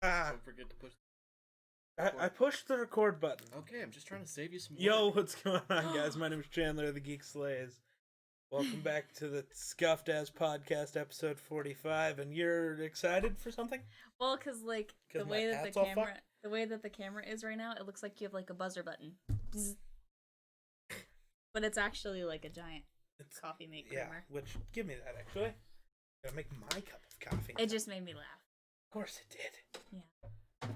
Don't forget to push. I pushed the record button. Okay, I'm just trying to save you some. Yo, what's going on, guys? My name is Chandler, the Geek Slays. Welcome back to the Scuffed As Podcast, episode 45. And you're excited for something? Well, because like the way that the camera is right now, it looks like you have like a buzzer button. Bzz. But it's actually like a giant coffee make creamer. Which, give me that, actually. Gotta make my cup of coffee. It just made me laugh. Of course it did. Yeah.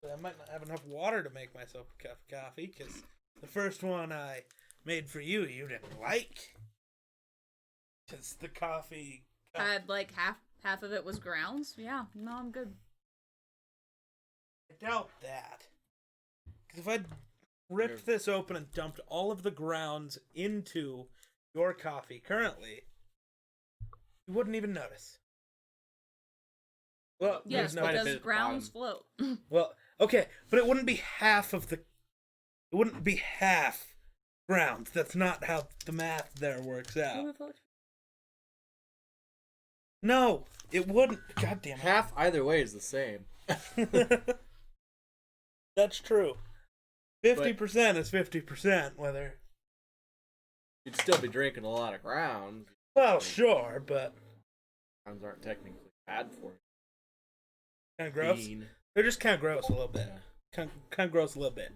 But I might not have enough water to make myself a cup of coffee, because the first one I made for you, you didn't like. Because the coffee... Had like half of it was grounds. Yeah, no, I'm good. I doubt that. Because if I'd ripped this open and dumped all of the grounds into your coffee currently, you wouldn't even notice. Well, yes, because grounds float. Well, okay, but it wouldn't be half of the... It wouldn't be half grounds. That's not how the math there works out. No, it wouldn't. God damn it. Half either way is the same. That's true. 50% is 50%, whether... You'd still be drinking a lot of grounds. Well, sure, but... Grounds aren't technically bad for you. Kind of gross? They're just kind of gross a little bit. Kind of gross a little bit.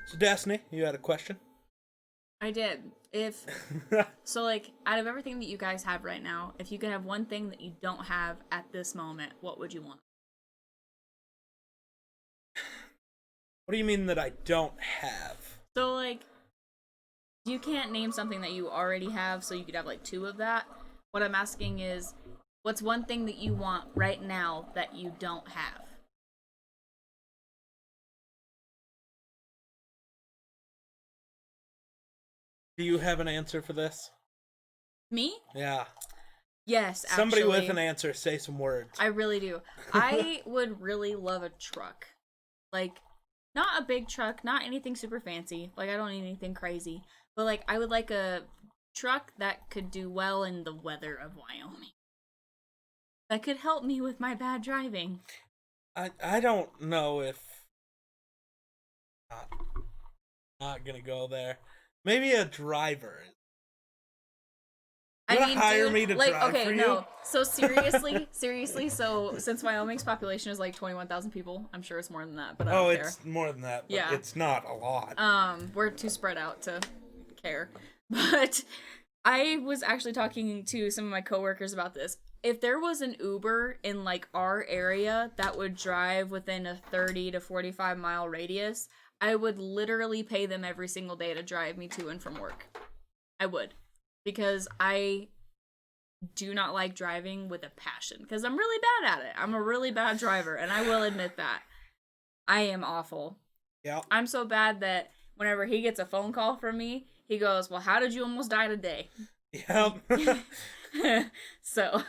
So, Destiny, you had a question? I did. So, like, out of everything that you guys have right now, if you could have one thing that you don't have at this moment, what would you want? What do you mean that I don't have? So, like, you can't name something that you already have, so you could have, like, two of that. What I'm asking is, what's one thing that you want right now that you don't have? Do you have an answer for this? Me? Yeah. Yes, actually. Somebody with an answer, say some words. I really do. I would really love a truck. Like, not a big truck, not anything super fancy. Like, I don't need anything crazy. But, like, I would like a truck that could do well in the weather of Wyoming. That could help me with my bad driving. I don't know if... Not gonna go there. Maybe a driver. You wanna hire me to drive for you? No. So seriously, so since Wyoming's population is like 21,000 people, I'm sure it's more than that, but I don't care. It's more than that, but yeah. It's not a lot. We're too spread out to care. But I was actually talking to some of my coworkers about this. If there was an Uber in like our area that would drive within a 30 to 45 mile radius, I would literally pay them every single day to drive me to and from work. I would. Because I do not like driving with a passion. Because I'm really bad at it. I'm a really bad driver, and I will admit that. I am awful. Yeah. I'm so bad that whenever he gets a phone call from me, he goes, "Well, how did you almost die today?" Yep. So.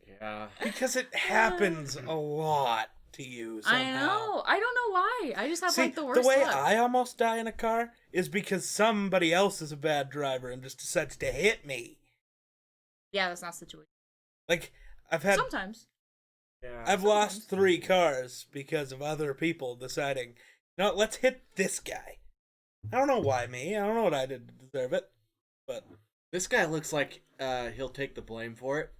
Yeah. Because it happens a lot to you somehow. I know. I don't know why. I just have like the worst the way luck. I almost die in a car is because somebody else is a bad driver and just decides to hit me. Yeah, that's not the situation. Like, I've had... Sometimes. Yeah. I've lost 3 cars because of other people deciding, no, let's hit this guy. I don't know why me. I don't know what I did to deserve it. But This guy looks like he'll take the blame for it.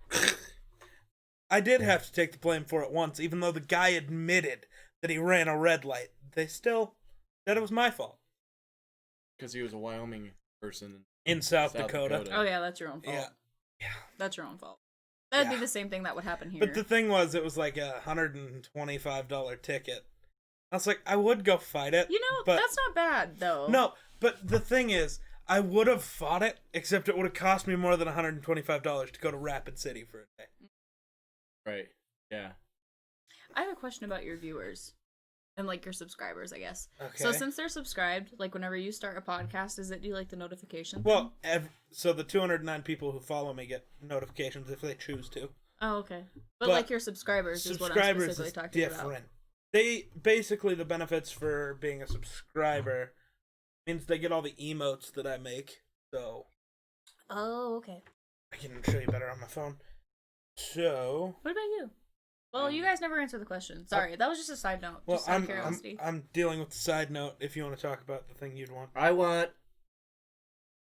I did have to take the blame for it once, even though the guy admitted that he ran a red light. They still said it was my fault. Because he was a Wyoming person. In South Dakota. Oh, yeah, that's your own fault. Yeah. That's your own fault. That'd be the same thing that would happen here. But the thing was, it was like a $125 ticket. I was like, I would go fight it. You know, but... that's not bad, though. No, but the thing is, I would have fought it, except it would have cost me more than $125 to go to Rapid City for a day. Right. Yeah. I have a question about your viewers. And, like, your subscribers, I guess. Okay. So, since they're subscribed, like, whenever you start a podcast, does it do, like, the notification Well, so the 209 people who follow me get notifications if they choose to. Oh, okay. But like, your subscribers is what I'm specifically talking about. They, basically, the benefits for being a subscriber means they get all the emotes that I make, so... Oh, okay. I can show you better on my phone. So... What about you? Well, you guys never answered the question. Sorry, that was just a side note. Well, Just out of curiosity. I'm dealing with the side note. If you want to talk about the thing you'd want. I want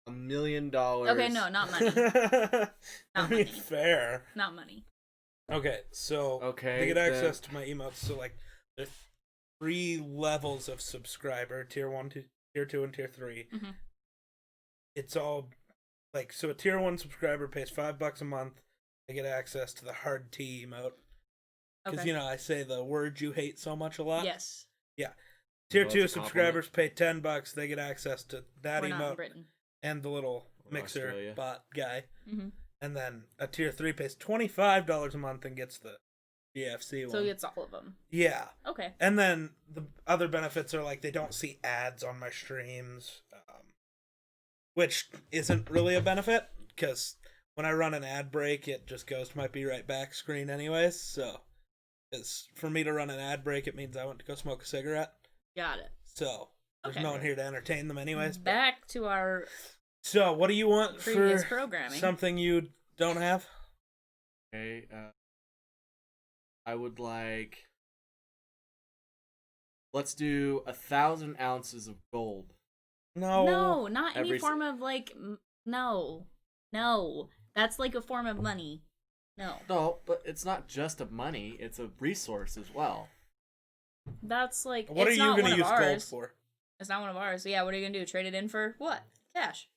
$1 million. Okay, no, not money. I mean, fair. Not money. Okay, so they get access to my emotes. So like, there's 3 levels of subscriber: tier 1, tier 2, and tier 3. Mm-hmm. It's all like, so a tier 1 subscriber pays $5 a month. They get access to the hard T emote. Because, Okay. you know, I say the word you hate so much a lot. Yes. Yeah. Tier Well, 2 that's a subscribers pay $10. They get access to that We're not in emote Britain. and the little We're mixer Australia. bot guy. Mm-hmm. And then a tier 3 pays $25 a month and gets the GFC one. So it's all of them. Yeah. Okay. And then the other benefits are like they don't see ads on my streams, which isn't really a benefit because when I run an ad break, it just goes to my Be Right Back screen anyways. So, because for me to run an ad break, it means I went to go smoke a cigarette. Got it. So there's Okay. no one here to entertain them anyways. Back to our So what do you want previous for programming. something you don't have? Okay, I would like. Let's do 1,000 ounces of gold. No, not any Every form of like. No. That's like a form of money. No. No, but it's not just a money; it's a resource as well. That's like. What are it's you not going one to of use gold ours. for? It's not one of ours. So yeah, what are you gonna do? Trade it in for what? Cash.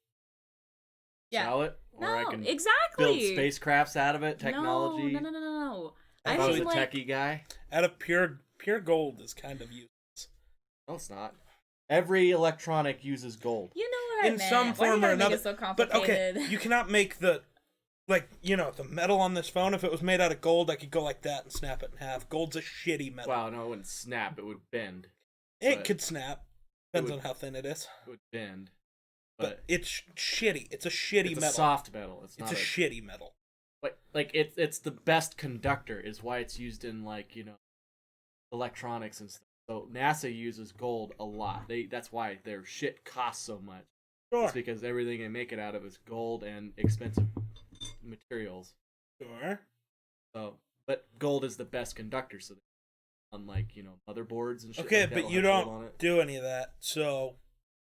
Yeah. Sell it, or I No, can exactly. build spacecrafts out of it. Technology. No. I If I was mean, a like, techie guy. Out of pure gold is kind of useless. No, it's not. Every electronic uses gold. you know what I In meant. some Why form you or gotta make another. it so But complicated? okay, you cannot make the, like, you know, the metal on this phone. If it was made out of gold, I could go like that and snap it in half. Gold's a shitty metal. Wow, no, it wouldn't snap. It would bend. It but could snap. Depends would- on how thin it is. It would bend. But it's shitty. It's a shitty It's metal. a soft metal. It's It's not a shitty metal. like it's the best conductor. Is why it's used in like electronics and stuff. So NASA uses gold a lot. That's why their shit costs so much. Sure. It's because everything they make it out of is gold and expensive materials. Sure. So, but gold is the best conductor. So, unlike motherboards and shit. Okay, like that but will you have gold on don't it. do any of that. So,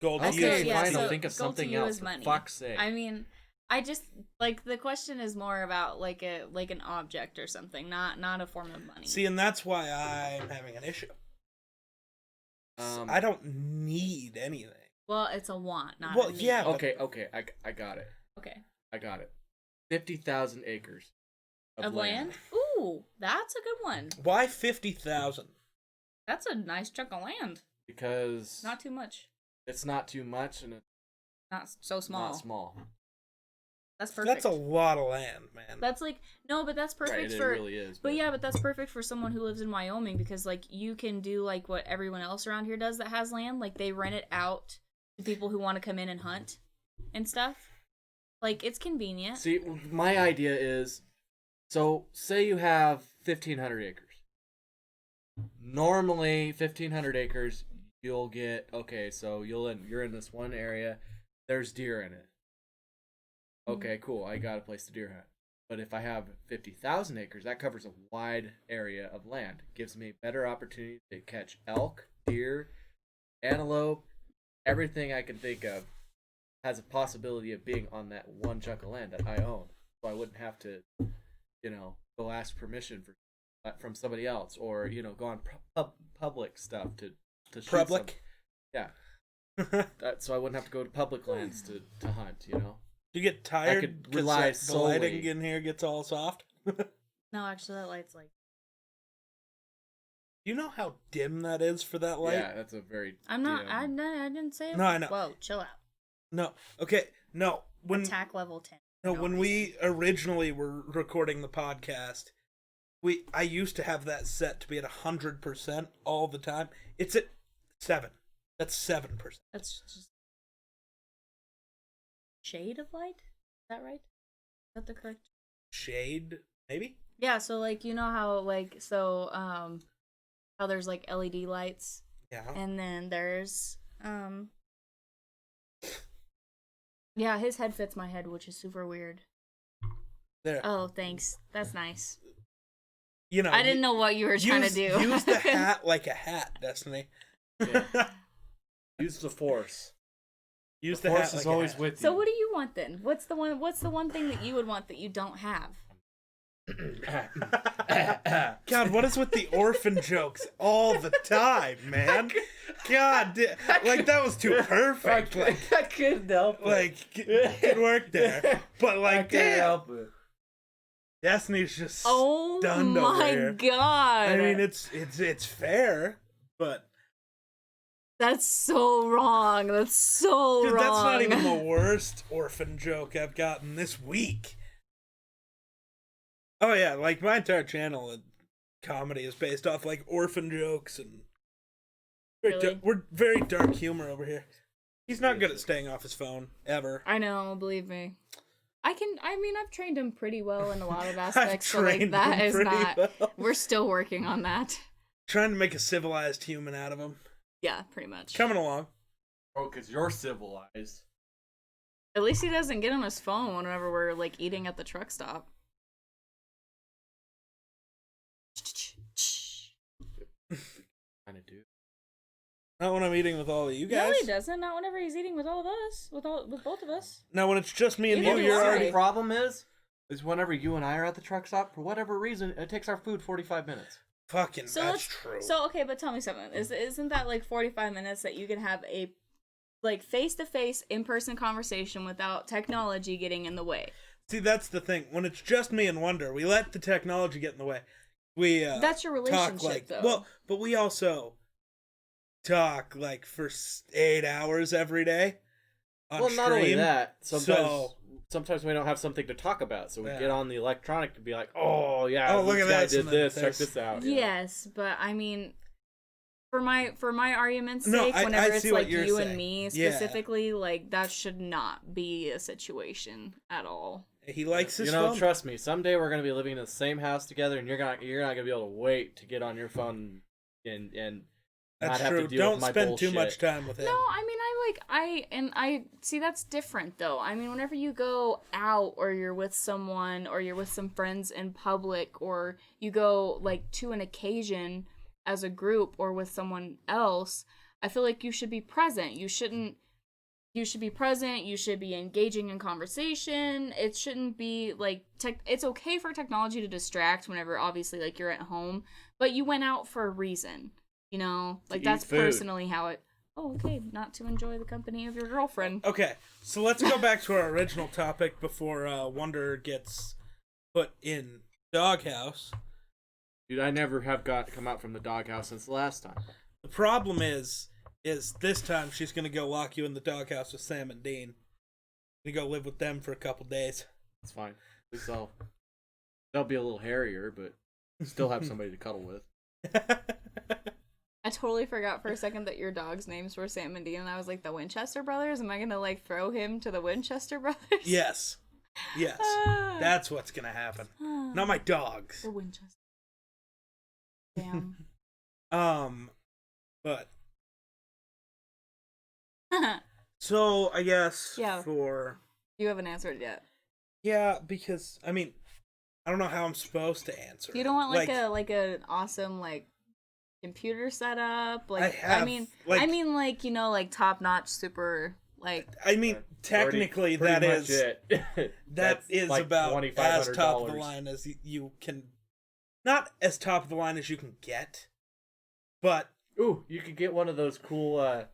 gold Okay, to you is yeah, fine. so I'll think of gold to something you else. is For money. fuck's sake. I mean, I just like the question is more about like an object or something, not a form of money. See, and that's why I'm having an issue. I don't need anything. Well, it's a want, not Well, a need. yeah. Okay, I got it. Okay. I got it. 50,000 acres Of land? Ooh, that's a good one. Why 50,000? That's a nice chunk of land. Because Not too much. it's not too much and it's Not so small. not small. That's perfect. That's a lot of land, man. That's like no, but that's perfect Right, it for. really is. But yeah, but that's perfect for someone who lives in Wyoming because like you can do like what everyone else around here does that has land. Like they rent it out to people who want to come in and hunt and stuff. Like it's convenient. See, my idea is, so say you have 1,500 acres. Normally, 1,500 acres, you'll get so you're in this one area. There's deer in it. Okay, cool. I got a place to deer hunt. But if I have 50,000 acres, that covers a wide area of land. Gives me better opportunity to catch elk, deer, antelope, everything I can think of has a possibility of being on that one chunk of land that I own. So I wouldn't have to, go ask permission from somebody else or, go on public stuff to shoot Public? Yeah. So I wouldn't have to go to public lands to hunt, You get tired could 'cause rely the lighting solely- in here gets all soft? No, actually, that light's like. You know how dim that is for that light? Yeah, that's a very. I'm not. dim- I didn't say it. No, I know. Whoa, chill out. No. Okay. No. Attack level 10. No, No, when I'm we originally were recording the podcast, I used to have that set to be at 100% all the time. It's at 7. That's 7%. That's just shade of light. Is that right? Is that the correct? Shade, maybe? Yeah. So like how how there's like LED lights Yeah. and then there's yeah, his head fits my head, which is super weird. There. Oh, thanks. That's nice. You know, I didn't know what you were trying to do. Use the hat like a hat, Destiny. Yeah. Use the force. Use The the force hat is like always a hat. with you. So what do you want then? What's the one thing that you would want that you don't have? God, what is with the orphan jokes all the time, man? God, like that was too perfect. I couldn't help it. Like, good work there. But I like, couldn't damn, help it. Destiny's just Oh stunned over my here. god! I mean, it's fair, but That's so wrong. That's so dude, wrong. that's not even the worst orphan joke I've gotten this week. Oh yeah, like my entire channel of comedy is based off like orphan jokes and Really? we're very dark humor over here. He's not good at staying off his phone ever. I know, believe me. I've trained him pretty well in a lot of I've aspects, so like trained that him is pretty not well. we're still working on that. Trying to make a civilized human out of him. Yeah, pretty much. Coming along. Oh, because you're civilized. At least he doesn't get on his phone whenever we're like eating at the truck stop. Kind of do. Not when I'm eating with all of you No, guys. he doesn't. Not whenever he's eating with all of us. With both of us. Now when it's just me and You you, know you're why? already. The problem is whenever you and I are at the truck stop, for whatever reason, it takes our food 45 minutes. Fucking, So that's true. So okay, but tell me something. Isn't that like 45 minutes that you can have a like face-to-face in-person conversation without technology getting in the way? See, that's the thing. When it's just me and Wonder, we let the technology get in the way. We That's your relationship, talk like, though. well, but we also talk like for 8 hours every day. On Well, not only stream. that, So- sometimes we don't have something to talk about, so we Yeah. get on the electronic to be like, oh yeah, Oh, look this at guy this, did and then this, check this. this out. Yes, but I mean, for my argument's No, sake, I whenever it's see what like you're you saying. and me Yeah. specifically, like that should not be a situation at all. He likes his You know, phone. trust me. Someday we're gonna be living in the same house together, and you're not gonna be able to wait to get on your phone and That's not have true. to deal Don't with my spend bullshit. too much time with him. No, I mean, I see that's different though. I mean, whenever you go out or you're with someone or you're with some friends in public or you go like to an occasion as a group or with someone else, I feel like you should be present. You should be present. You should be engaging in conversation. It shouldn't be like it's okay for technology to distract whenever obviously like you're at home, but you went out for a reason. You know, like eat that's food. personally how it. Oh, okay, not to enjoy the company of your girlfriend. Okay, so let's go back to our original topic before Wonder gets put in doghouse. Dude, I never have come out from the doghouse since the last time. The problem is this time she's gonna go lock you in the doghouse with Sam and Dean. Gonna go live with them for a couple days. It's fine. At least they'll be a little hairier, but still have somebody to cuddle with. I totally forgot for a second that your dog's names were Sam and Dean, and I was like, the Winchester brothers? Am I gonna like throw him to the Winchester brothers? Yes. Yes. That's what's gonna happen. Not my dogs. The Winchester. Damn. But so I guess Yeah. for You haven't answered yet. yeah, because I mean I don't know how I'm supposed to answer. You don't want like an awesome like computer setup? Like I mean like you know like top notch super like I mean technically that Pretty is much it. that is like about as top of the $2,500. line as you can, not as top of the line as you can get, but Ooh, you could get one of those cool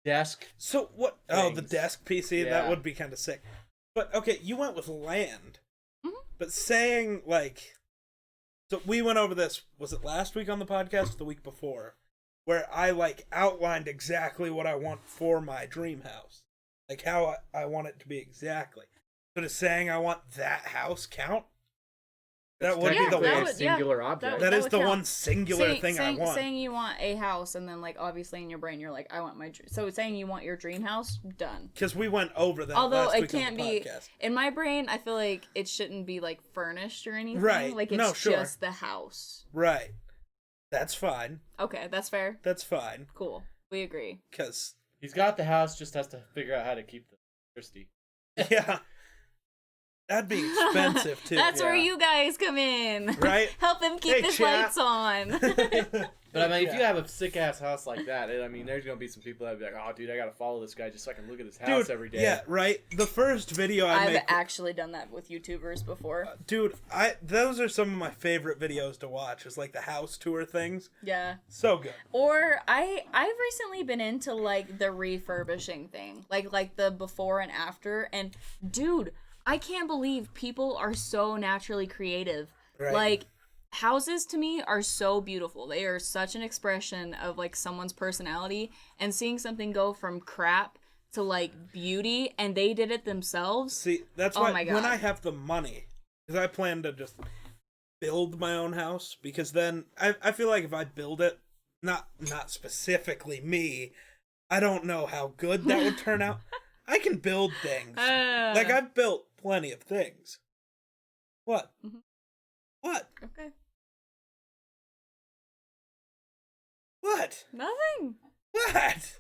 desk. so what? Oh, the Things. desk PC, that Yeah. would be kind of sick. But okay, you went with land, Mhm. but saying like, so we went over this. Was it last week on the podcast or the week before? Where I like outlined exactly what I want for my dream house, like how I want it to be exactly. So does saying I want that house count? That would be the Technically that a one. would- singular object. That is would the count. one singular thing I want. Saying you want a house, and then like obviously in your brain you're like, I want my so saying you want your dream house, done. Because we went over that. Although last it week on can't the be podcast. in my brain, I feel like it shouldn't be like furnished or anything. Right. Like it's No, sure. just the house. Right. That's fine. Okay, that's fair. That's fine. Cool. We agree. Because He's got the house, just has to figure out how to keep the electricity. yeah, That'd be expensive too. That's where you guys come in. Right? Help him keep his lights on. But I mean, if you have a sick ass house like that, I mean, there's gonna be some people that be like, "Oh, dude, I gotta follow this guy just so I can look at his house every day." Yeah, right. The first video I've actually done that with YouTubers before. Dude, those are some of my favorite videos to watch. Is like the house tour things. Yeah. So good. Or I've recently been into like the refurbishing thing, like the before and after, and dude, I can't believe people are so naturally creative. Right. Like, houses to me are so beautiful. They are such an expression of like someone's personality, and seeing something go from crap to like beauty, and they did it themselves. See, that's why when I have the money, because I plan to just build my own house, because then I feel like if I build it, not specifically me, I don't know how good that would turn out. I can build things. Like, I've built plenty of things. What? Mm-hmm. What? Okay. What? Nothing. What?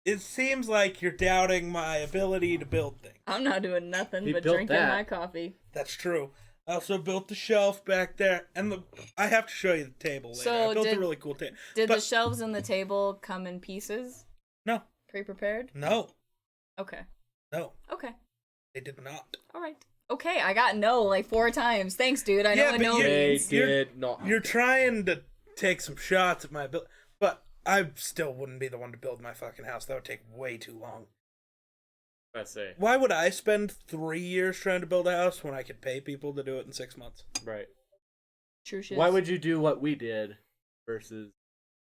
It seems like you're doubting my ability to build things. I'm not doing nothing He but built drinking that. my coffee. That's true. I also built the shelf back there, and I have to show you the table later. So I built a really cool table. Did the shelves and the table come in pieces? No. Pre-prepared? No. Okay. No. Okay. They did not. All right. Okay, I got no like 4 times. Thanks, dude. I know Yeah, what but no They means. did not. You're trying to take some shots at my ability, but I still wouldn't be the one to build my fucking house. That would take way too long. I say. Why would I spend 3 years trying to build a house when I could pay people to do it in 6 months? Right. True shit. Why would you do what we did versus?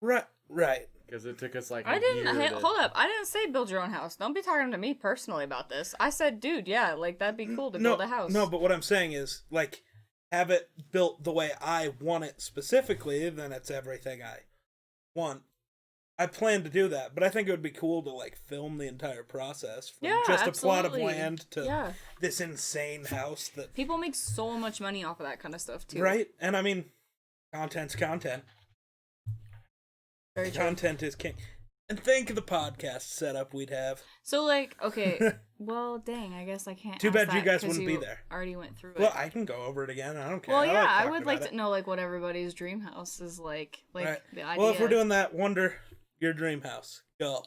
Right. Because it took us like I a didn't. year Hey, to- hold up. I didn't say build your own house. Don't be talking to me personally about this. I said, dude, yeah, like that'd be cool to build a house. No, but what I'm saying is, like, have it built the way I want it specifically, then it's everything I want. I plan to do that, but I think it would be cool to, like, film the entire process from just absolutely. a plot of land to Yeah. this insane house that... People make so much money off of that kind of stuff too. Right? And I mean, content's content. Very true. Content is king. And think of the podcast setup we'd have. So like, okay, well, dang, I guess I can't. Too ask bad you that guys 'cause wouldn't be you there. Already went through Well, it. I can go over it again. I don't care. Well, yeah, I talking would about like it. to know like what everybody's dream house is like Right. the idea. Well, if we're doing that, wonder your dream house. Go.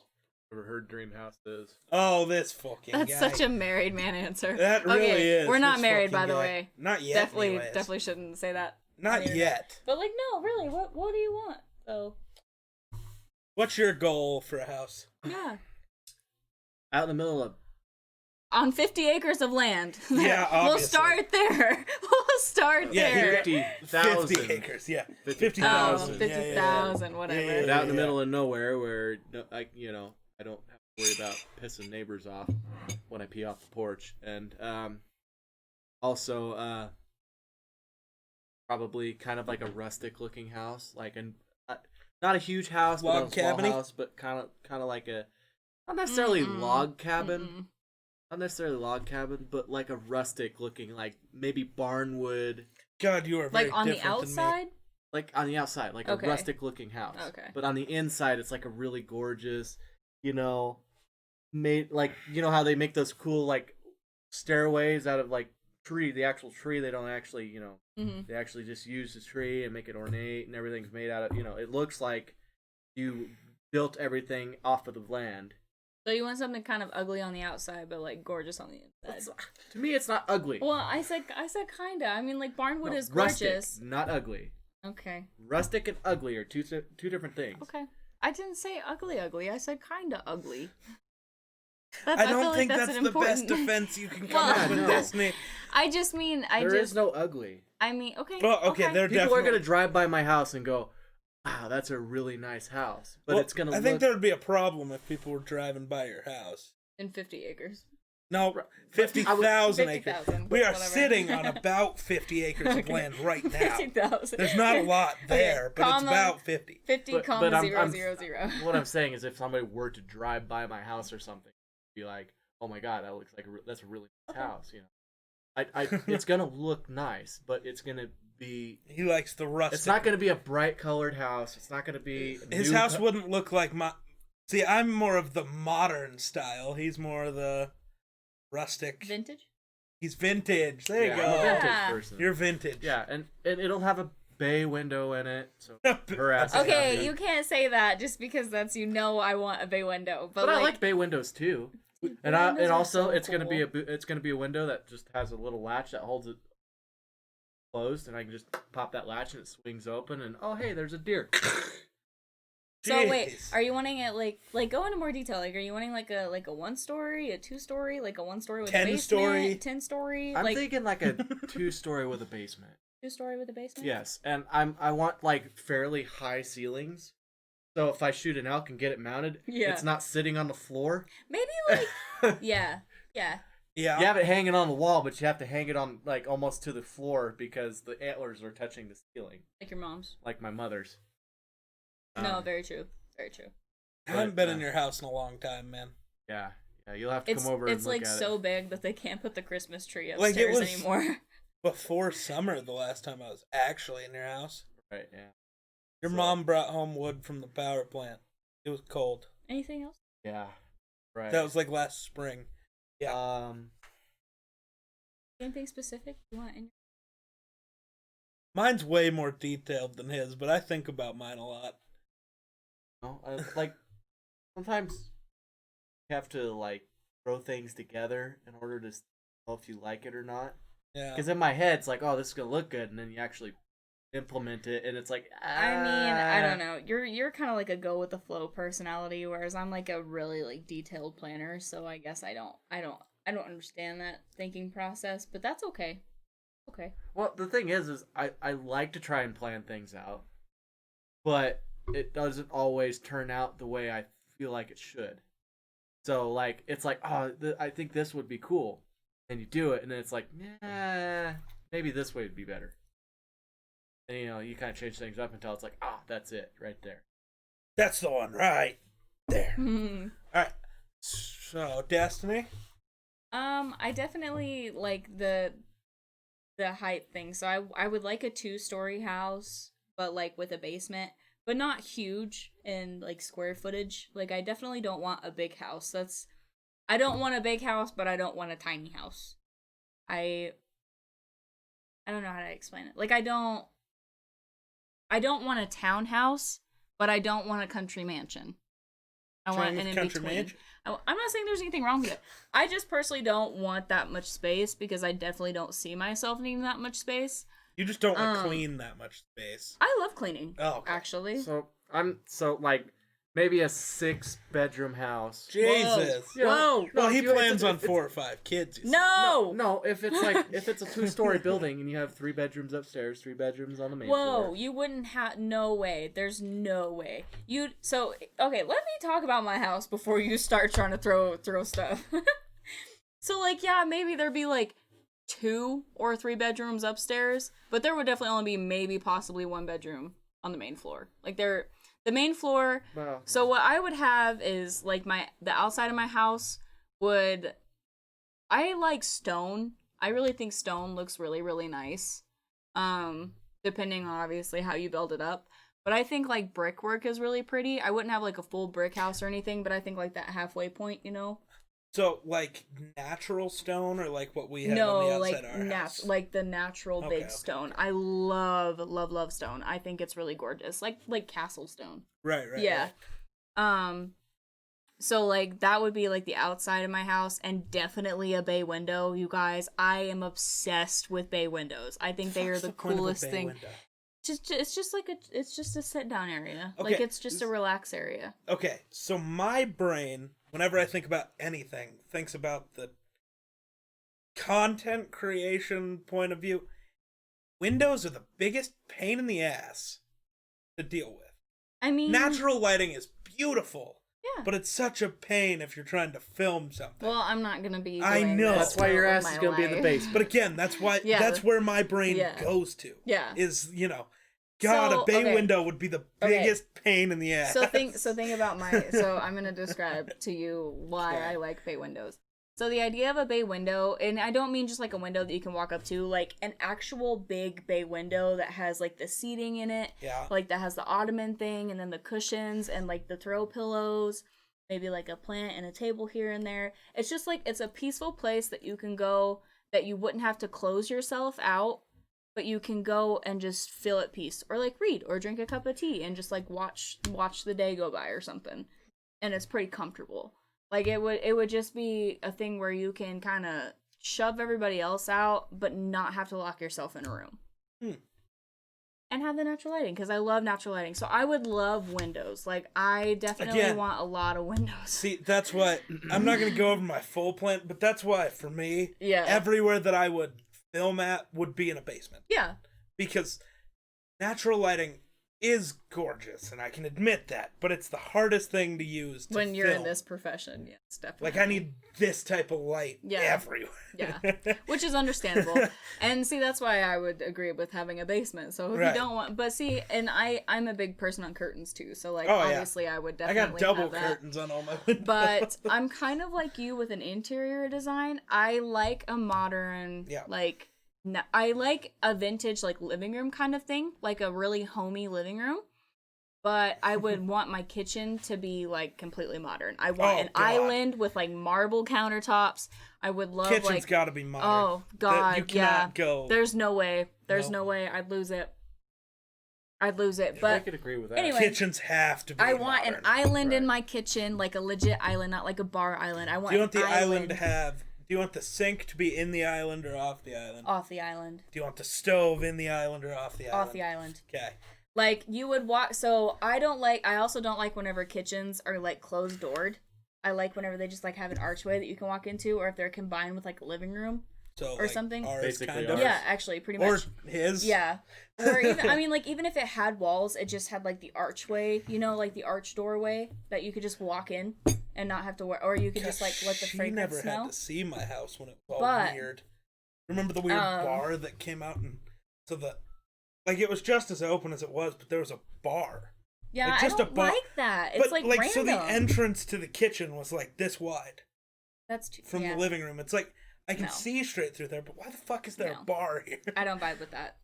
Ever heard Dream House is? Oh, this fucking That's guy. such a married man answer. That really okay, is. We're not this married, by fucking the guy. way. Not yet. Definitely anyways. shouldn't say that. Not yet. But like, no, really, what do you want? So What's your goal for a house? yeah, Out in the middle of. on 50 acres of land. Yeah, we'll obviously. start there. We'll start Yeah, there. 50,000. 50 acres, yeah. 50,000. 50,000, whatever. Yeah, But out in the middle of nowhere where I don't have to worry about pissing neighbors off when I pee off the porch, and also probably kind of like a rustic looking house, like not a huge house, but Log not a small cabin-y? house, but kind of like a not necessarily log cabin. Mm-mm. Not necessarily log cabin, but like a rustic looking, like maybe barnwood, God, you are very Like on the different than me. outside? like on the outside, like Okay. a rustic looking house. Okay. But on the inside, it's like a really gorgeous, made like how they make those cool like stairways out of like tree, the actual tree. They don't actually, Mhm. they actually just use the tree and make it ornate, and everything's made out of, it looks like you built everything off of the land. So you want something kind of ugly on the outside, but like gorgeous on the inside. To me, it's not ugly. Well, I said kinda. I mean, like barnwood No, is gorgeous. rustic, not ugly. Okay. Rustic and ugly are two different things. Okay. I didn't say ugly. I said kinda ugly. I don't feel like think that's an the best important- defense you can come Well, up with, no. Disney. I just mean There is no ugly. I mean, okay. Well, okay, they're People definitely... are gonna drive by my house and go, "Wow, that's a really nice house," but Well, it's gonna. I think look... there would be a problem if people were driving by your house. In 50 acres. No, 50,000 acres. 50,000, We are whatever. sitting on about 50 acres of Okay. land right now. 50,000. There's not a lot there, Okay, but it's comma, about 50. 50, But comma, I'm- 0, I'm- 0, 0. What I'm saying is, if somebody were to drive by my house or something, be like, "Oh my god, that looks like that's a really nice house," it's gonna look nice, but it's gonna be. He likes the rustic. It's not gonna be a bright colored house. It's not gonna be. His house wouldn't look like my... See, I'm more of the modern style. He's more of the rustic. Vintage? He's vintage. There you I'm a go. vintage Yeah. person. You're vintage. Yeah, and it'll have a bay window in it, so her ass. is Okay, happy. you can't say that just because that's I want a bay window. But, But I like bay windows too. And windows are also so it's gonna be cool. it's gonna be a window that just has a little latch that holds it closed, and I can just pop that latch and it swings open, and oh hey, there's a deer. So wait, Jeez. are you wanting it like go into more detail? Like, are you wanting like a 1-story, a 2-story, like a 1-story with a 10-story? basement, 10-story, I'm like thinking like a 2-story with a basement. 2-story with a basement? Yes, and I want like fairly high ceilings. So if I shoot an elk and get it mounted, Yeah. it's not sitting on the floor. Maybe like yeah. Yeah. You have it hanging on the wall, but you have to hang it on like almost to the floor because the antlers are touching the ceiling, Like your mom's. like my mother's. No, very true. Very true. I haven't been in your house in a long time, man. Yeah, you'll have to come over. It's and look like at so it. big that they can't put the Christmas tree Like, it upstairs was- anymore. Before summer, the last time I was actually in your house. Right? Yeah. Your So- mom brought home wood from the power plant. It was cold. Anything else? Yeah. Right. That was like last spring. Yeah. Anything specific you want in? Mine's way more detailed than his, but I think about mine a lot. No, like sometimes you have to like throw things together in order to know if you like it or not. Yeah. Because in my head, it's like, oh, this is gonna look good, and then you actually implement it, and it's like, I mean, I don't know. You're kind of like a go with the flow personality, whereas I'm like a really like detailed planner. So I guess I don't understand that thinking process, but that's okay. Okay. Well, the thing is I like to try and plan things out, but it doesn't always turn out the way I feel like it should. So like it's like, oh, I think this would be cool, and you do it, and then it's like, nah, maybe this way would be better. And you kind of change things up until it's like, ah, that's it right there. That's the one right there. Alright. So, Destiny? I definitely like the height thing. So I would like a 2-story house, but like with a basement, but not huge in like square footage. Like I definitely don't want a big house. I don't want a big house, but I don't want a tiny house. I don't know how to explain it. Like I don't want a townhouse, but I don't want a country mansion. I want an in country between. mansion? I'm not saying there's anything wrong with it. I just personally don't want that much space because I definitely don't see myself needing that much space. You just don't want to clean that much space. I love cleaning. Oh, okay. Actually. So like maybe a 6-bedroom house. Jesus. You know, Whoa. no, Well, he if you- plans on it's- 4 or 5 kids. You said. No. No, if it's like if it's a 2-story building and you have 3 bedrooms upstairs, 3 bedrooms on the main Whoa, floor. you wouldn't have. No way. There's no way. So okay. Let me talk about my house before you start trying to throw stuff. So like, yeah, maybe there'd be like 2 or 3 bedrooms upstairs, but there would definitely only be maybe possibly 1 bedroom on the main floor. Like the main floor. Well, So what I would have is like the outside of my house I like stone. I really think stone looks really, really nice. Depending on obviously how you build it up. But I think like brickwork is really pretty. I wouldn't have like a full brick house or anything, but I think like that halfway point, So, like, natural stone or like what we have on the outside of our house? like the natural Okay, big okay. stone. I love stone. I think it's really gorgeous. Like castle stone. Right. Yeah. Right. So like that would be like the outside of my house, and definitely a bay window, you guys. I am obsessed with bay windows. I think they are What's the point of a coolest bay thing. window? It's just a sit down area. Okay. Like it's just a relax area. Okay, so my brain, whenever I think about anything, thinks about the content creation point of view. Windows are the biggest pain in the ass to deal with. I mean, Natural lighting is beautiful, yeah. but it's such a pain if you're trying to film something. Well, I'm not gonna be. I doing know. this that's why your all ass my is gonna be in the life. basement. But again, that's why Yeah. that's where my brain Yeah. goes to. Yeah. Is, God, So, a bay okay. window would be the Okay. biggest pain in the ass. So think about so I'm gonna describe to you why Yeah. I like bay windows. So the idea of a bay window, and I don't mean just like a window that you can walk up to, like an actual big bay window that has like the seating in it, Yeah. like that has the ottoman thing, and then the cushions and like the throw pillows, maybe like a plant and a table here and there. It's just like it's a peaceful place that you can go that you wouldn't have to close yourself out, but you can go and just feel at peace, or like read or drink a cup of tea and just like watch the day go by or something. And it's pretty comfortable. Like it would just be a thing where you can kind of shove everybody else out but not have to lock yourself in a room. And have the natural lighting, because I love natural lighting. So I would love windows. Like, I definitely want a lot of windows. See, that's why I'm not going to go over my full plan, but that's why, for me, everywhere that I would film at would be in a basement. Yeah. Because natural lighting is gorgeous, and I can admit that, but it's the hardest thing to use to when you're film. in this profession. Yes, definitely. Like, I need this type of light everywhere. Yeah, which is understandable. And see, that's why I would agree with having a basement. So if you don't want, but see, and I'm a big person on curtains too. So like, obviously, I would definitely. I got double curtains on all my windows. But I'm kind of like you with an interior design. I like a modern, like. No, I like a vintage like living room kind of thing, like a really homey living room. But I would want my kitchen to be like completely modern. I want an island with like marble countertops. I would love kitchen's got to be modern. Oh God, you cannot go. There's no way. There's no way. I'd lose it. But I could agree with that. Anyway, kitchens have to be. I want an island in my kitchen, like a legit island, not like a bar island. I want. Do you want the island to have? Do you want the sink to be in the island or off the island? Off the island. Do you want the stove in the island or off the island? Off the island. Okay. Like, you would walk... So, I also don't like whenever kitchens are, like, closed-doored. I like whenever they just, like, have an archway that you can walk into, or if they're combined with, like, a living room or like something. Basically kind of. Yeah, actually, pretty much. Or his. Yeah. Or even, I mean, like, even if it had walls, it just had, like, the archway, you know, like the arch doorway that you could just walk in. And not have to wear, or you could just like let the fragrance smell. She never had to see my house when it was all weird. Remember the weird bar that came out, and so it was just as open as it was, but there was a bar. Yeah, like, just I don't like that. It's like random. So the entrance to the kitchen was like this wide. That's too, from the living room. It's like I can see straight through there, but why the fuck is there a bar here? I don't vibe with that.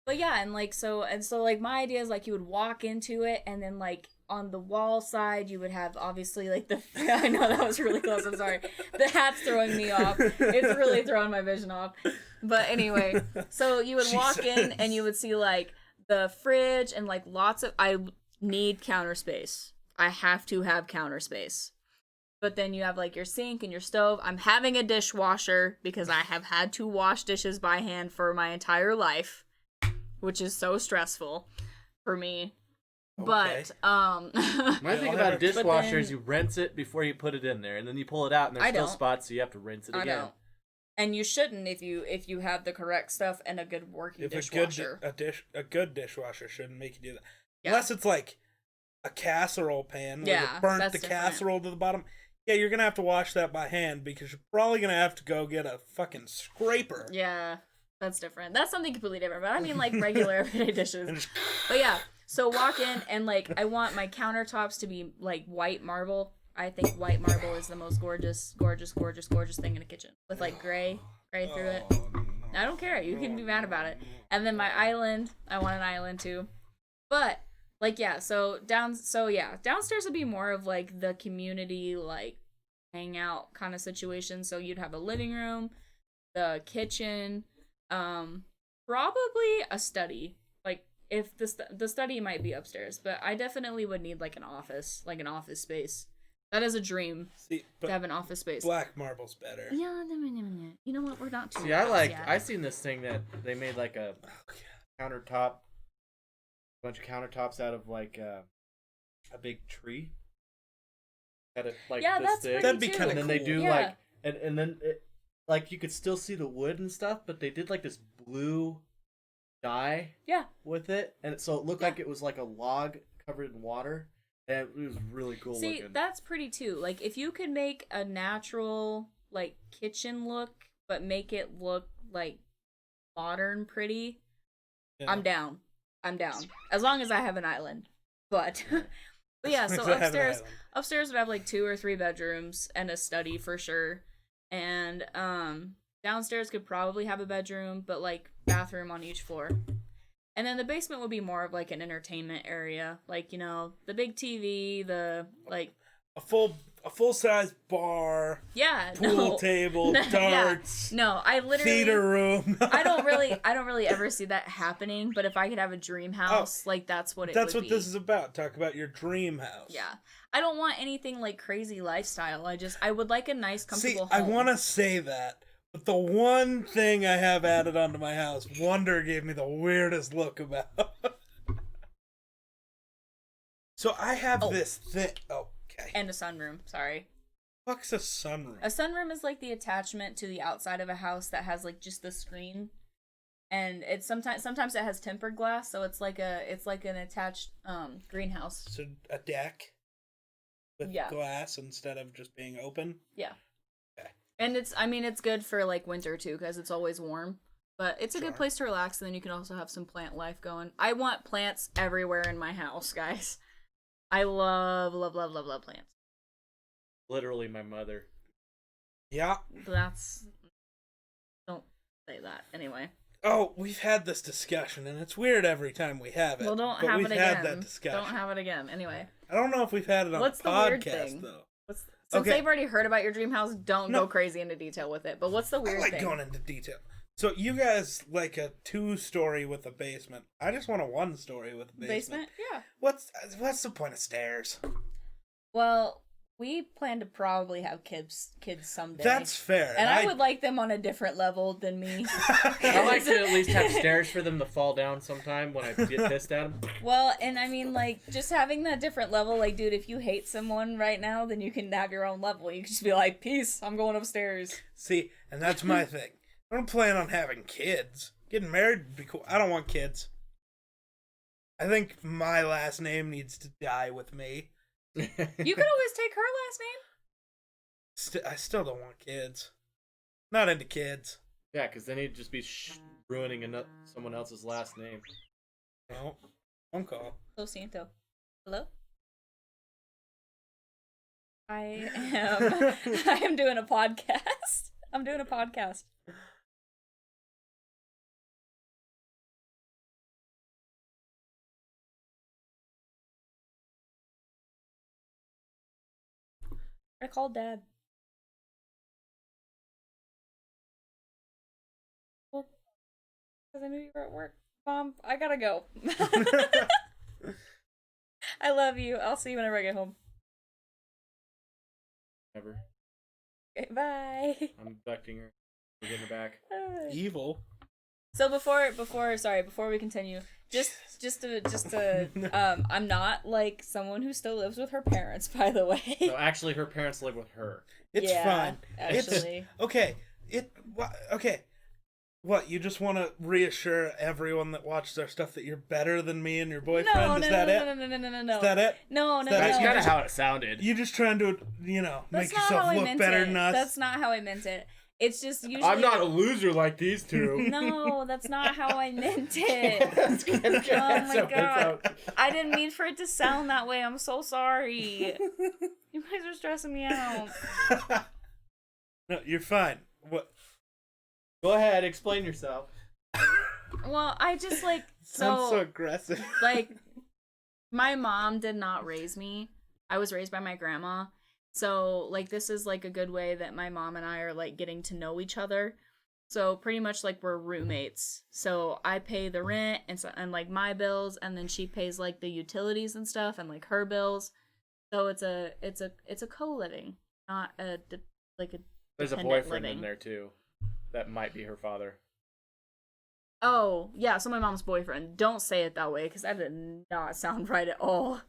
But yeah, and so like my idea is like you would walk into it, and then like on the wall side you would have obviously like the I know that was really close, I'm sorry. The hat's throwing me off. It's really throwing my vision off. But anyway, so you would walk in and you would see like the fridge and like lots of I need counter space. I have to have counter space. But then you have like your sink and your stove. I'm having a dishwasher because I have had to wash dishes by hand for my entire life, which is so stressful for me. Okay. But my thing about a dishwasher is you rinse it before you put it in there, and then you pull it out, and there's still spots, so you have to rinse it again. Don't. And you shouldn't if you have the correct stuff and a good working dishwasher. A good dishwasher shouldn't make you do that, unless it's like a casserole pan where you burnt the casserole to the bottom. Yeah, you're gonna have to wash that by hand because you're probably gonna have to go get a fucking scraper. Yeah, that's different. That's something completely different. But I mean like regular everyday dishes. But yeah. So walk in and like I want my countertops to be like white marble. I think white marble is the most gorgeous thing in a kitchen with like gray through it. I don't care. You can be mad about it. And then my island, I want an island too. But like downstairs would be more of like the community like hangout kind of situation. So you'd have a living room, the kitchen, probably a study. If the study might be upstairs, but I definitely would need like an office space. That is a dream to have an office space. Black marble's better. Yeah, you know what? We're not too. See, I seen this thing that they made like a countertop, a bunch of countertops out of like a big tree. Had it like this thick. That'd be kind of cool. And then they do like and then it, like you could still see the wood and stuff, but they did like this blue dye with it, and so it looked like it was like a log covered in water, and it was really cool looking. That's pretty too. Like if you could make a natural like kitchen look but make it look like modern pretty, I'm down as long as I have an island. But yeah, so upstairs would have like 2 or 3 bedrooms and a study for sure, and downstairs could probably have a bedroom, but like bathroom on each floor. And then the basement would be more of like an entertainment area, like, you know, the big TV, the like a full a full-size bar, Yeah, pool table, darts, No, I literally theater room. I don't really ever see that happening, but if I could have a dream house, like that's what it would be. That's what this is about. Talk about your dream house. Yeah. I don't want anything like crazy lifestyle. I would like a nice, comfortable See, home. I want to say that, but the one thing I have added onto my house, Wonder gave me the weirdest look about. So I have this thing. Okay. And a sunroom, sorry. Fuck's a sunroom? A sunroom is like the attachment to the outside of a house that has like just the screen. And it's sometimes it has tempered glass, so it's like an attached greenhouse. So a deck with glass instead of just being open? Yeah. Okay. And it's good for like winter too, because it's always warm. But it's a good place to relax, and then you can also have some plant life going. I want plants everywhere in my house, guys. I love plants. Literally my mother. Yeah. Don't say that. Anyway. Oh, we've had this discussion, and it's weird every time we have it. Well, don't have it again. Had that discussion. Don't have it again. Anyway. I don't know if we've had it on what's the podcast, though. Since they've already heard about your dream house, don't go crazy into detail with it. But what's the weird thing? I like going into detail. So you guys like a 2-story with a basement. I just want a 1-story with a basement. Yeah. What's the point of stairs? Well, we plan to probably have kids someday. That's fair. And I would like them on a different level than me. I like to at least have stairs for them to fall down sometime when I get pissed at them. Well, and I mean, like, just having that different level, like, dude, if you hate someone right now, then you can have your own level. You can just be like, peace, I'm going upstairs. See, and that's my thing. I don't plan on having kids. Getting married would be cool. I don't want kids. I think my last name needs to die with me. You could always take her last name. I still don't want kids. Not into kids. Yeah, because then he'd just be ruining someone else's last name. No. Phone call. Lo siento. Hello? I am doing a podcast. I'm doing a podcast. I called Dad. Well, because I knew you were at work. Mom, I gotta go. I love you. I'll see you whenever I get home. Never. Okay, bye. I'm abducting her. We're getting her back. Evil. So before we continue, just to I'm not like someone who still lives with her parents, by the way. No, actually, her parents live with her. It's fine. Actually. Okay. Okay. What, you just want to reassure everyone that watches our stuff that you're better than me and your boyfriend? No. Is that Is that it? No. That's kind of how it sounded. You just trying to, make yourself look better than us? That's not how I meant it. It's just usually... I'm not a loser like these two. No, that's not how I meant it. Oh my god. I didn't mean for it to sound that way. I'm so sorry. You guys are stressing me out. No, you're fine. What? Go ahead, explain yourself. Well, I just Sounds so aggressive. My mom did not raise me. I was raised by my grandma. So, this is, a good way that my mom and I are, getting to know each other. So, pretty much, we're roommates. So, I pay the rent and my bills, and then she pays, the utilities and stuff, and, her bills. So, it's a co-living, not There's a boyfriend in there, too. That might be her father. Oh, yeah, so my mom's boyfriend. Don't say it that way, because that did not sound right at all.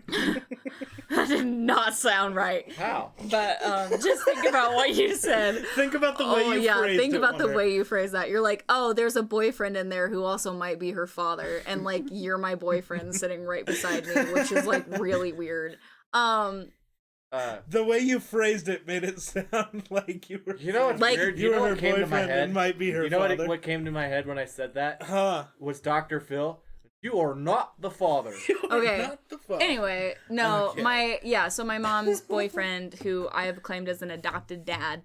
That did not sound right. How? But just think about what you said. Think about the way you phrased it. Think about the way you phrase that. You're like, oh, there's a boyfriend in there who also might be her father, and you're my boyfriend sitting right beside me, which is really weird. The way you phrased it made it sound like you were. You know what's weird? You know what came to my head? Might be her father. You know what came to my head when I said that? Huh? Was Dr. Phil? You are not the father. Okay. Not the father. Anyway, no, okay. So my mom's boyfriend, who I have claimed as an adopted dad,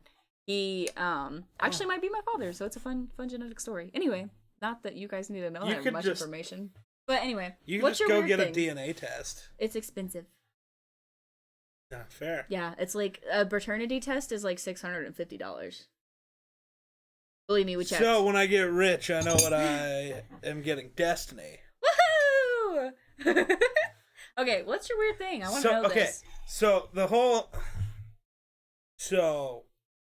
he actually might be my father. So it's a fun genetic story. Anyway, not that you guys need to know that much information. But anyway, you can what's just your go get thing? a DNA test. It's expensive. Yeah, fair. Yeah, it's like a paternity test is like $650. Believe me, we checked. So when I get rich, I know what I am getting. Destiny. Woohoo! Okay, what's your weird thing? I want to know this. So the whole... So,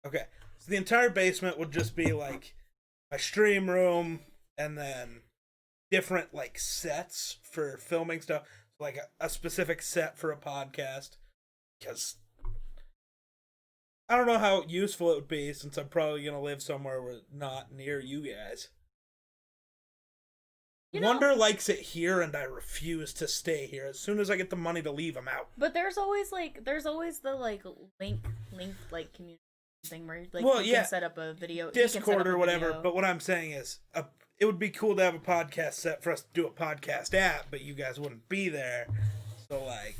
okay. So the entire basement would just be like my stream room and then different like sets for filming stuff. Like a specific set for a podcast. Because I don't know how useful it would be since I'm probably going to live somewhere where not near you guys. Wonder likes it here, and I refuse to stay here. As soon as I get the money to leave, I'm out. But there's always the like link like community thing where like you can set up a video, Discord or whatever. But what I'm saying is, it would be cool to have a podcast set for us to do a podcast at, but you guys wouldn't be there. So like,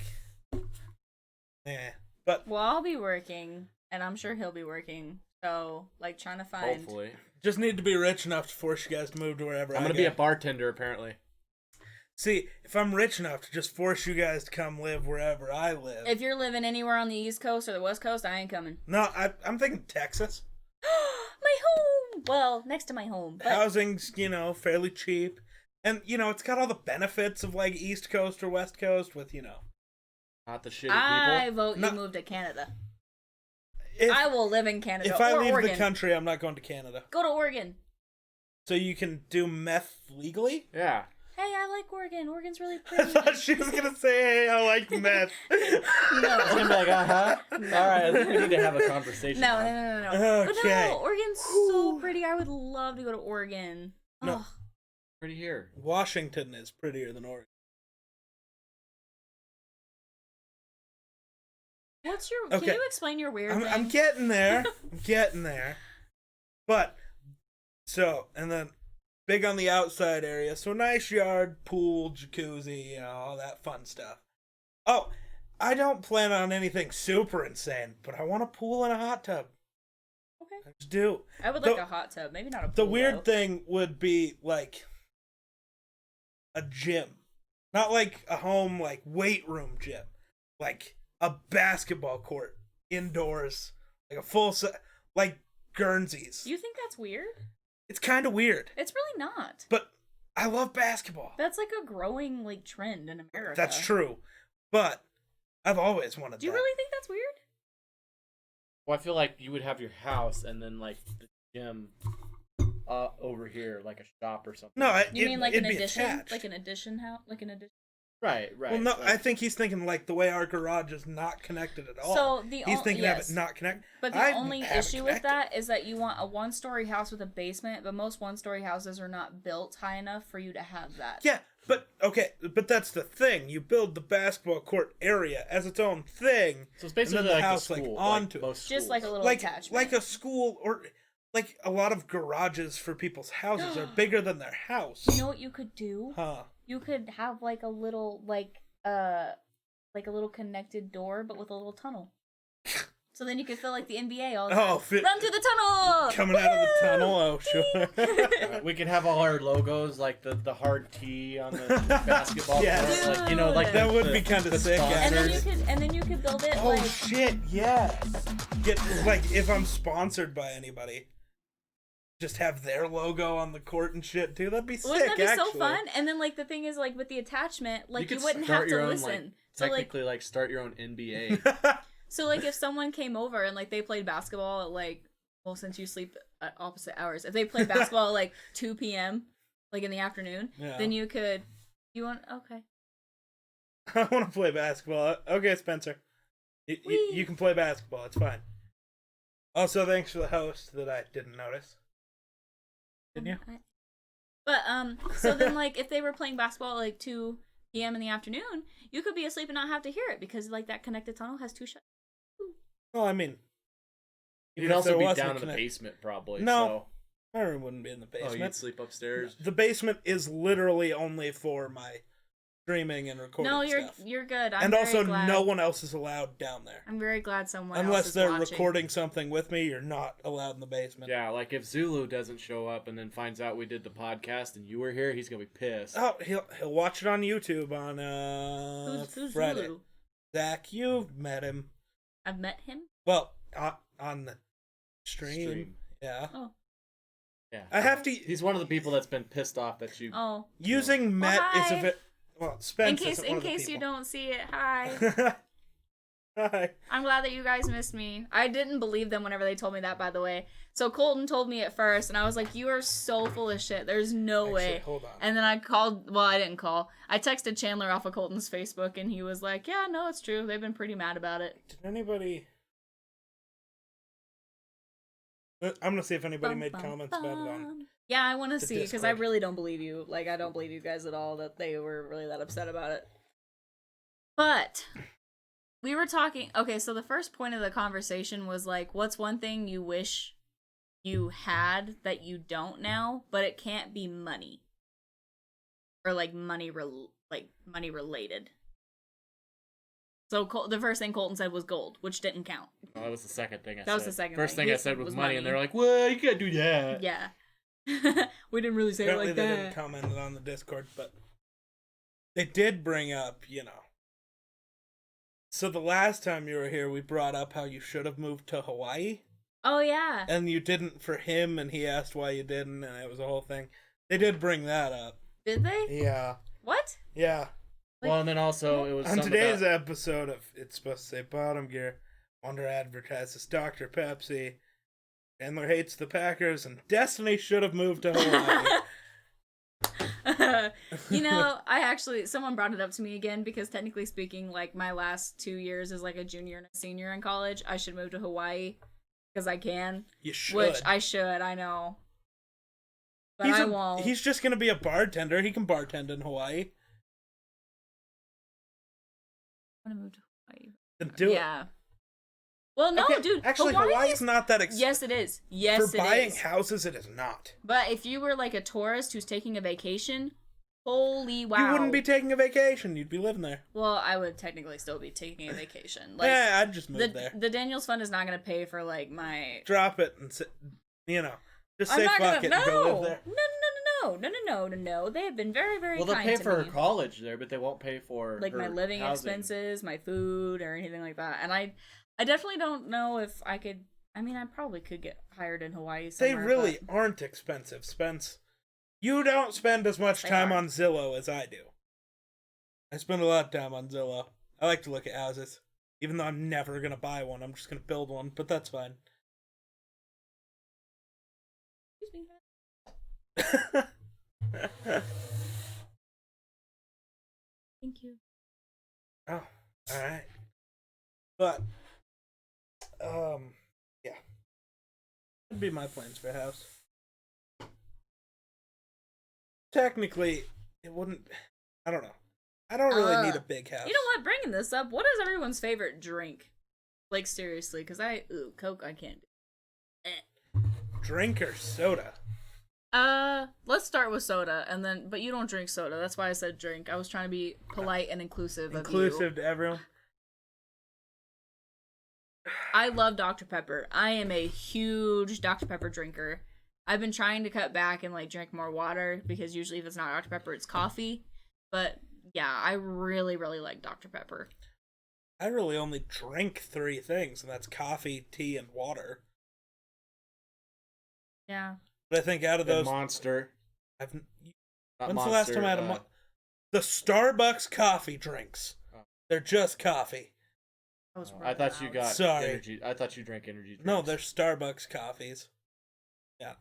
But well, I'll be working, and I'm sure he'll be working. So like trying to find. Hopefully. Just need to be rich enough to force you guys to move to wherever I'm going to be a bartender, apparently. See, if I'm rich enough to just force you guys to come live wherever I live. If you're living anywhere on the East Coast or the West Coast, I ain't coming. No, I'm thinking Texas. My home! Well, next to my home. But... Housing's, fairly cheap. And, it's got all the benefits of, like, East Coast or West Coast with, Not the shitty people. I vote you move to Canada. I will live in Canada. If I leave Oregon. the country, I'm not going to Canada. Go to Oregon. So you can do meth legally? Yeah. Hey, I like Oregon. Oregon's really I pretty. thought she was going to say, hey, I like meth. No. It's going to be like, All right, I think we need to have a conversation. No. Okay. But no, Oregon's so pretty. I would love to go to Oregon. No. Pretty here. Washington is prettier than Oregon. Can you explain your weird thing? I'm getting there. But, and then, big on the outside area. So, nice yard, pool, jacuzzi, all that fun stuff. Oh, I don't plan on anything super insane, but I want a pool and a hot tub. Okay. I just do. I would like a hot tub. Maybe not a pool. The weird thing would be, like, a gym. Not like a home, like, weight room gym. Like... a basketball court indoors, like a full set, like Guernseys. You think that's weird? It's kind of weird. It's really not. But I love basketball. That's like a growing like trend in America. That's true. But I've always wanted that. Do you really think that's weird? Well, I feel like you would have your house and then like the gym over here, like a shop or something. No, you mean like an addition? Attached. Like an addition house? Like an addition? Right. Well, no, like, I think he's thinking like the way our garage is not connected at all. So he's thinking of it not connected. But the only issue with that is that you want a one-story house with a basement, but most one-story houses are not built high enough for you to have that. Yeah, but that's the thing. You build the basketball court area as its own thing. So it's basically and then like the house school, like onto like it. Just like a little attachment. Like a school or like a lot of garages for people's houses are bigger than their house. You know what you could do? Huh. You could have like a little like a little connected door, but with a little tunnel. So then you could feel like the NBA all the time. Run through the tunnel! Coming out of the tunnel, oh sure. We could have all our logos, like the hard T on the basketball yes. court. Like, like that would be kind of sick. And then you could build it oh shit, yes. Get like if I'm sponsored by anybody. Just have their logo on the court and shit too. That'd be sick. Wouldn't that be actually. so fun? And then like the thing is like with the attachment, like you wouldn't start have to your own, listen. Like, so technically, like start your own NBA. So like if someone came over and like they played basketball at like, well, since you sleep at opposite hours, if they played basketball at like 2 p.m. like in the afternoon, then you could. You want okay? I want to play basketball. Okay, Spencer, you can play basketball. It's fine. Also, thanks for the host that I didn't notice. Didn't you? But so then like if they were playing basketball at like 2 p.m. in the afternoon, you could be asleep and not have to hear it because like that connected tunnel has two shuts. Well, I mean, you'd also be down in the basement probably. No, my room wouldn't be in the basement. Oh, you'd sleep upstairs. The basement is literally only for my streaming and recording. No, stuff. You're good. And also, no one else is allowed down there. I'm very glad someone unless else is they're watching. Recording something with me, you're not allowed in the basement. Yeah, like if Zulu doesn't show up and then finds out we did the podcast and you were here, he's gonna be pissed. Oh, he'll watch it on YouTube on Who's Friday. Zulu? Zach, you've met him. I've met him. Well, on the stream. Yeah. Oh. Yeah. I have to. He's one of the people that's been pissed off that you. Oh. Using met is a hi. bit. Well, Spence In case you don't see it, hi. Hi. I'm glad that you guys missed me. I didn't believe them whenever they told me that, by the way. So Colton told me at first, and I was like, you are so full of shit. There's no way. Hold on. And then I called, well, I didn't call. I texted Chandler off of Colton's Facebook, and he was like, yeah, no, it's true. They've been pretty mad about it. Did anybody... I'm gonna see if anybody made comments about it on... Yeah, I want to the see, because I Discord. really don't believe you. Like, I don't believe you guys at all that they were really that upset about it. But... we were talking, okay, so the first point of the conversation was like, what's one thing you wish you had that you don't now, but it can't be money? Or like money related. So the first thing Colton said was gold, which didn't count. Oh, that was the second thing I said. That was the second First thing. thing I His said was was money, money. and they're like, well, you can't do that. Yeah. We didn't really say Apparently it like they that. didn't comment it on the Discord, but... they did bring up, So the last time you were here, we brought up how you should have moved to Hawaii. Oh, yeah. And you didn't for him, and he asked why you didn't, and it was a whole thing. They did bring that up. Did they? Yeah. What? Yeah. Well, and then also it was On something today's about, episode of It's Supposed to Say Bottom Gear, Wonder advertises Dr. Pepsi. Chandler hates the Packers, and Destiny should have moved to Hawaii. Someone brought it up to me again because technically speaking, like my last 2 years as like a junior and a senior in college, I should move to Hawaii because I can. You should. Which I should, I know. But I won't. He's just going to be a bartender. He can bartend in Hawaii. I want to move to Hawaii. Then do it. Yeah. Well, no, Okay, dude. actually, Hawaii's not that expensive. Yes, it is. Yes, it is. For buying houses, it is not. But if you were like a tourist who's taking a vacation, holy wow. You wouldn't be taking a vacation. You'd be living there. Well, I would technically still be taking a vacation. Like, Yeah, I'd just move there. The Daniels Fund is not going to pay for like my... Drop it and just say fuck it and go live there. No. They have been very, very well, they'll kind pay to for her me. college there, but they won't pay for Like her my living housing. expenses, my food, or anything like that. And I definitely don't know if I could... I mean, I probably could get hired in Hawaii They somewhere. really aren't expensive, Spence. You don't spend as much They time are. on Zillow as I do. I spend a lot of time on Zillow. I like to look at houses. Even though I'm never going to buy one, I'm just going to build one, but that's fine. Excuse me. Thank you. Oh, alright. But, yeah. That'd be my plans for a house. Technically, it wouldn't... I don't know. I don't really need a big house. You know what? Bringing this up, what is everyone's favorite drink? Like, seriously, because Coke I can't do. Drink or soda? Let's start with soda, but you don't drink soda. That's why I said drink. I was trying to be polite and inclusive of you. Inclusive to everyone. I love Dr. Pepper. I am a huge Dr. Pepper drinker. I've been trying to cut back and like drink more water because usually if it's not Dr. Pepper, it's coffee. But yeah, I really, really like Dr. Pepper. I really only drink 3 things, and that's coffee, tea, and water. Yeah. But I think out of The those, Monster. when's Not the Monster, last time I had a the Starbucks coffee drinks? Oh. They're just coffee. That was I thought you loud. got Sorry. energy. I thought you drank energy drinks. No, they're Starbucks coffees. Yeah,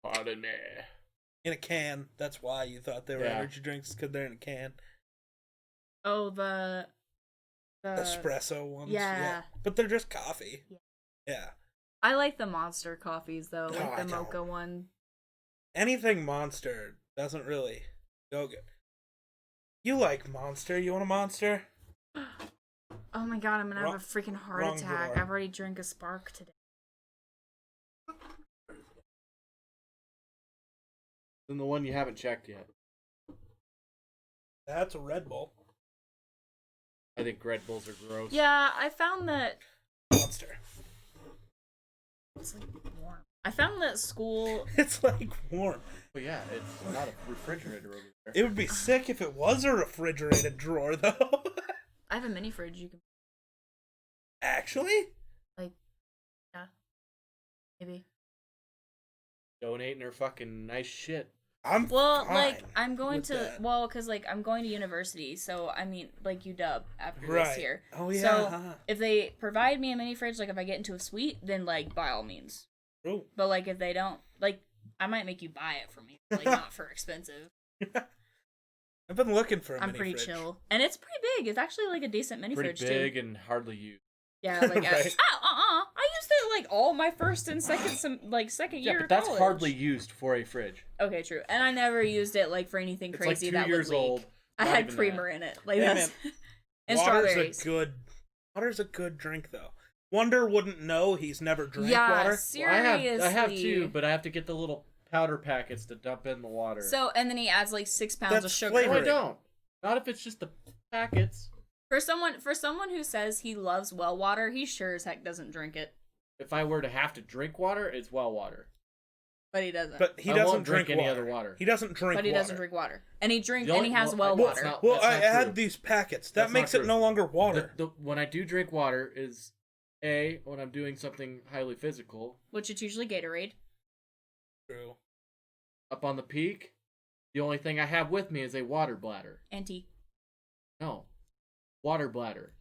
Pardon me. in a can. That's why you thought they were Yeah. energy drinks, because they're in a can. Oh, the Espresso ones. yeah. But they're just coffee. Yeah. Yeah. I like the Monster coffees though, No, like I the don't. mocha one. Anything Monster doesn't really go good. You like Monster? You want a Monster? Oh my god, I'm gonna Wrong- have a freaking heart wrong attack. drawer. I've already drank a Spark today. Then the one you haven't checked yet. That's a Red Bull. I think Red Bulls are gross. Yeah, I found that Monster. it's like warm. I found that school. It's like warm. But yeah, it's not a refrigerator over there. It would be sick if it was a refrigerated drawer, though. I have a mini fridge. You can Actually? yeah, maybe. Donating her fucking nice shit. I'm Well, fine like I'm going with to that. because like I'm going to university, so I mean like UW after this Right. year. Oh, yeah. So if they provide me a mini fridge, like if I get into a suite, then like by all means. Oh. But like if they don't, like I might make you buy it for me, like not for expensive. I've been looking for a I'm mini pretty fridge. chill, and it's pretty big. It's actually like a decent mini Pretty fridge big too. and hardly used. Yeah, like Right. I used it like all my first and second second Yeah, year. but that's of college. hardly used for a fridge. Okay, true. And I never used it like for anything It's crazy like 2 that years would leak. old. I Not had even creamer in it, like Hey, that's and strawberries. Water's a good drink though. Wonder wouldn't know he's never drank Yeah, water. Well, seriously. I have two, but I have to get the little powder packets to dump in the water. So and then he adds like 6 pounds That's of sugar. no, I flavoring. don't. Not if it's just the packets. For someone who says he loves well water, he sure as heck doesn't drink it. If I were to have to drink water, it's well water. But he doesn't. But he I doesn't won't drink any water. other water. He doesn't drink But he water. doesn't drink water. And he The only- has well, well that's water. not- Well, that's I not had true. these packets. That That's makes not it true. no longer water. When I do drink water is when I'm doing something highly physical. Which it's usually Gatorade. True. Up on the peak, the only thing I have with me is a water bladder. And tea. No. Water bladder.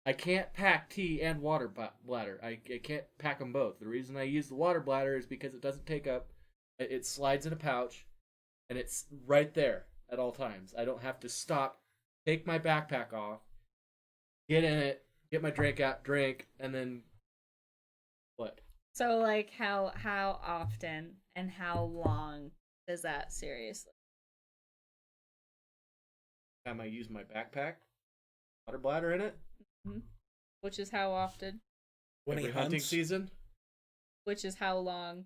I can't pack tea and water bladder. I can't pack them both. The reason I use the water bladder is because it doesn't take up. It slides in a pouch, and it's right there at all times. I don't have to stop, take my backpack off, get in it, get my drink out, drink, and then what? So like how often and how long does that seriously? Time I use my backpack, water bladder in it. Which is how often? When Every he hunting hunts. season. Which is how long?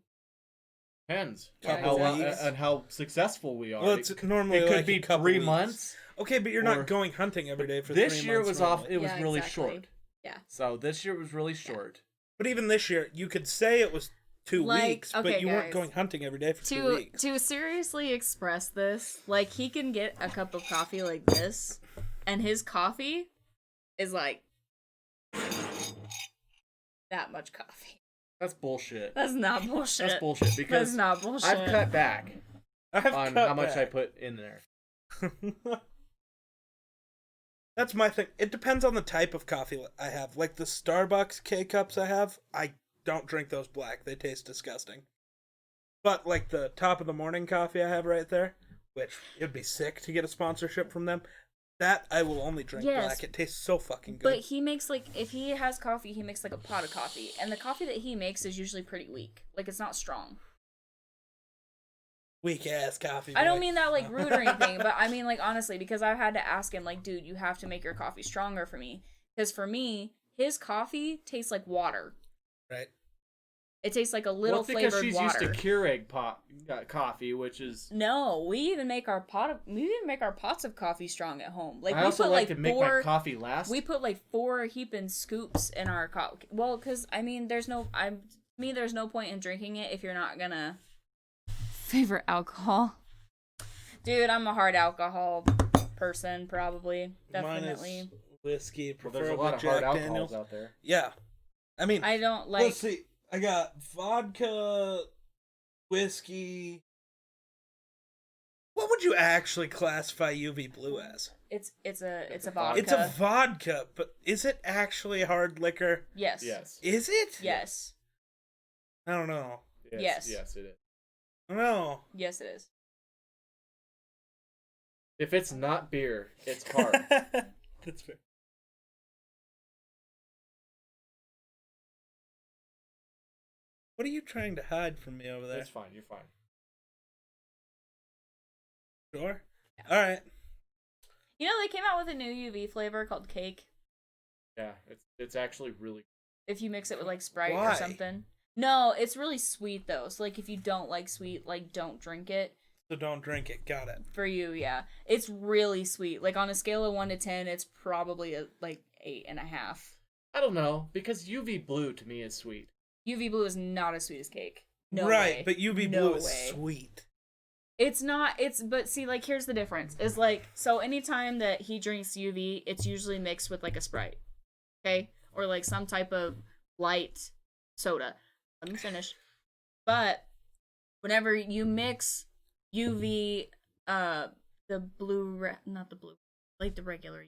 Depends Yeah, on how exactly. and how successful we are. Well, it's normally it could like be a couple 3 weeks. months. Okay, but you're Or- not going hunting every day for This 3 year months was off. normally. It was Yeah, really exactly. short. Yeah. So this year was really short. But even this year, you could say it was 2 Like, weeks, okay, but you weren't guys. going hunting every day for 2 To weeks. to seriously express this, like he can get a cup of coffee like this, and his coffee is like that much coffee. That's bullshit. That's not bullshit. That's bullshit because That's not bullshit. I've cut back I've on cut how much I back. put in there. That's my thing. It depends on the type of coffee I have. Like the Starbucks K-Cups I have, I don't drink those black. They taste disgusting. But like the top of the morning coffee I have right there, which it'd be sick to get a sponsorship from them, that I will only drink Yes. black. It tastes so fucking good. But he makes like if he has coffee, he makes like a pot of coffee, and the coffee that he makes is usually pretty weak. Like it's not strong. Weak ass coffee. I don't boy. mean that like rude or anything, but I mean like honestly, because I've had to ask him like, dude, you have to make your coffee stronger for me, because for me, his coffee tastes like water. Right. It tastes like a little Well, it's because flavored she's water. used to Keurig coffee, which is. No, we even make our pots of coffee strong at home. Like I we also put like like to make four. my coffee last. We put like 4 heaping scoops in our coffee. Well, because I mean, there's no point in drinking it if you're not gonna favorite alcohol. Dude, I'm a hard alcohol person, probably, definitely. Mine is whiskey, Well, preferably there's a lot of Jack hard alcohols Daniels. out there. Yeah. I mean, I don't like. let's see. I got vodka, whiskey. What would you actually classify UV Blue as? It's a vodka. It's a vodka, but is it actually hard liquor? Yes. Yes. Is it? Yes. I don't know. Yes. Yes, it is. I don't know. Yes, it is. If it's not beer, it's hard. That's fair. What are you trying to hide from me over there? That's fine. You're fine. Sure. All right. You know, they came out with a new UV flavor called cake. Yeah, it's actually really. If you mix it with like Sprite Why? or something. No, it's really sweet though. So like if you don't like sweet, like don't drink it. So don't drink it. Got it. For you, yeah. It's really sweet. Like on a scale of 1 to 10, it's probably a like 8.5. I don't know because UV blue to me is sweet. UV blue is not as sweet as cake. No right, way. but UV No Blue is way. sweet. It's not, but see, like, here's the difference. Is like, so anytime that he drinks UV, it's usually mixed with, like, a Sprite. Okay? Or, like, some type of light soda. Let me finish. But, whenever you mix UV, the blue, not the blue, like the regular.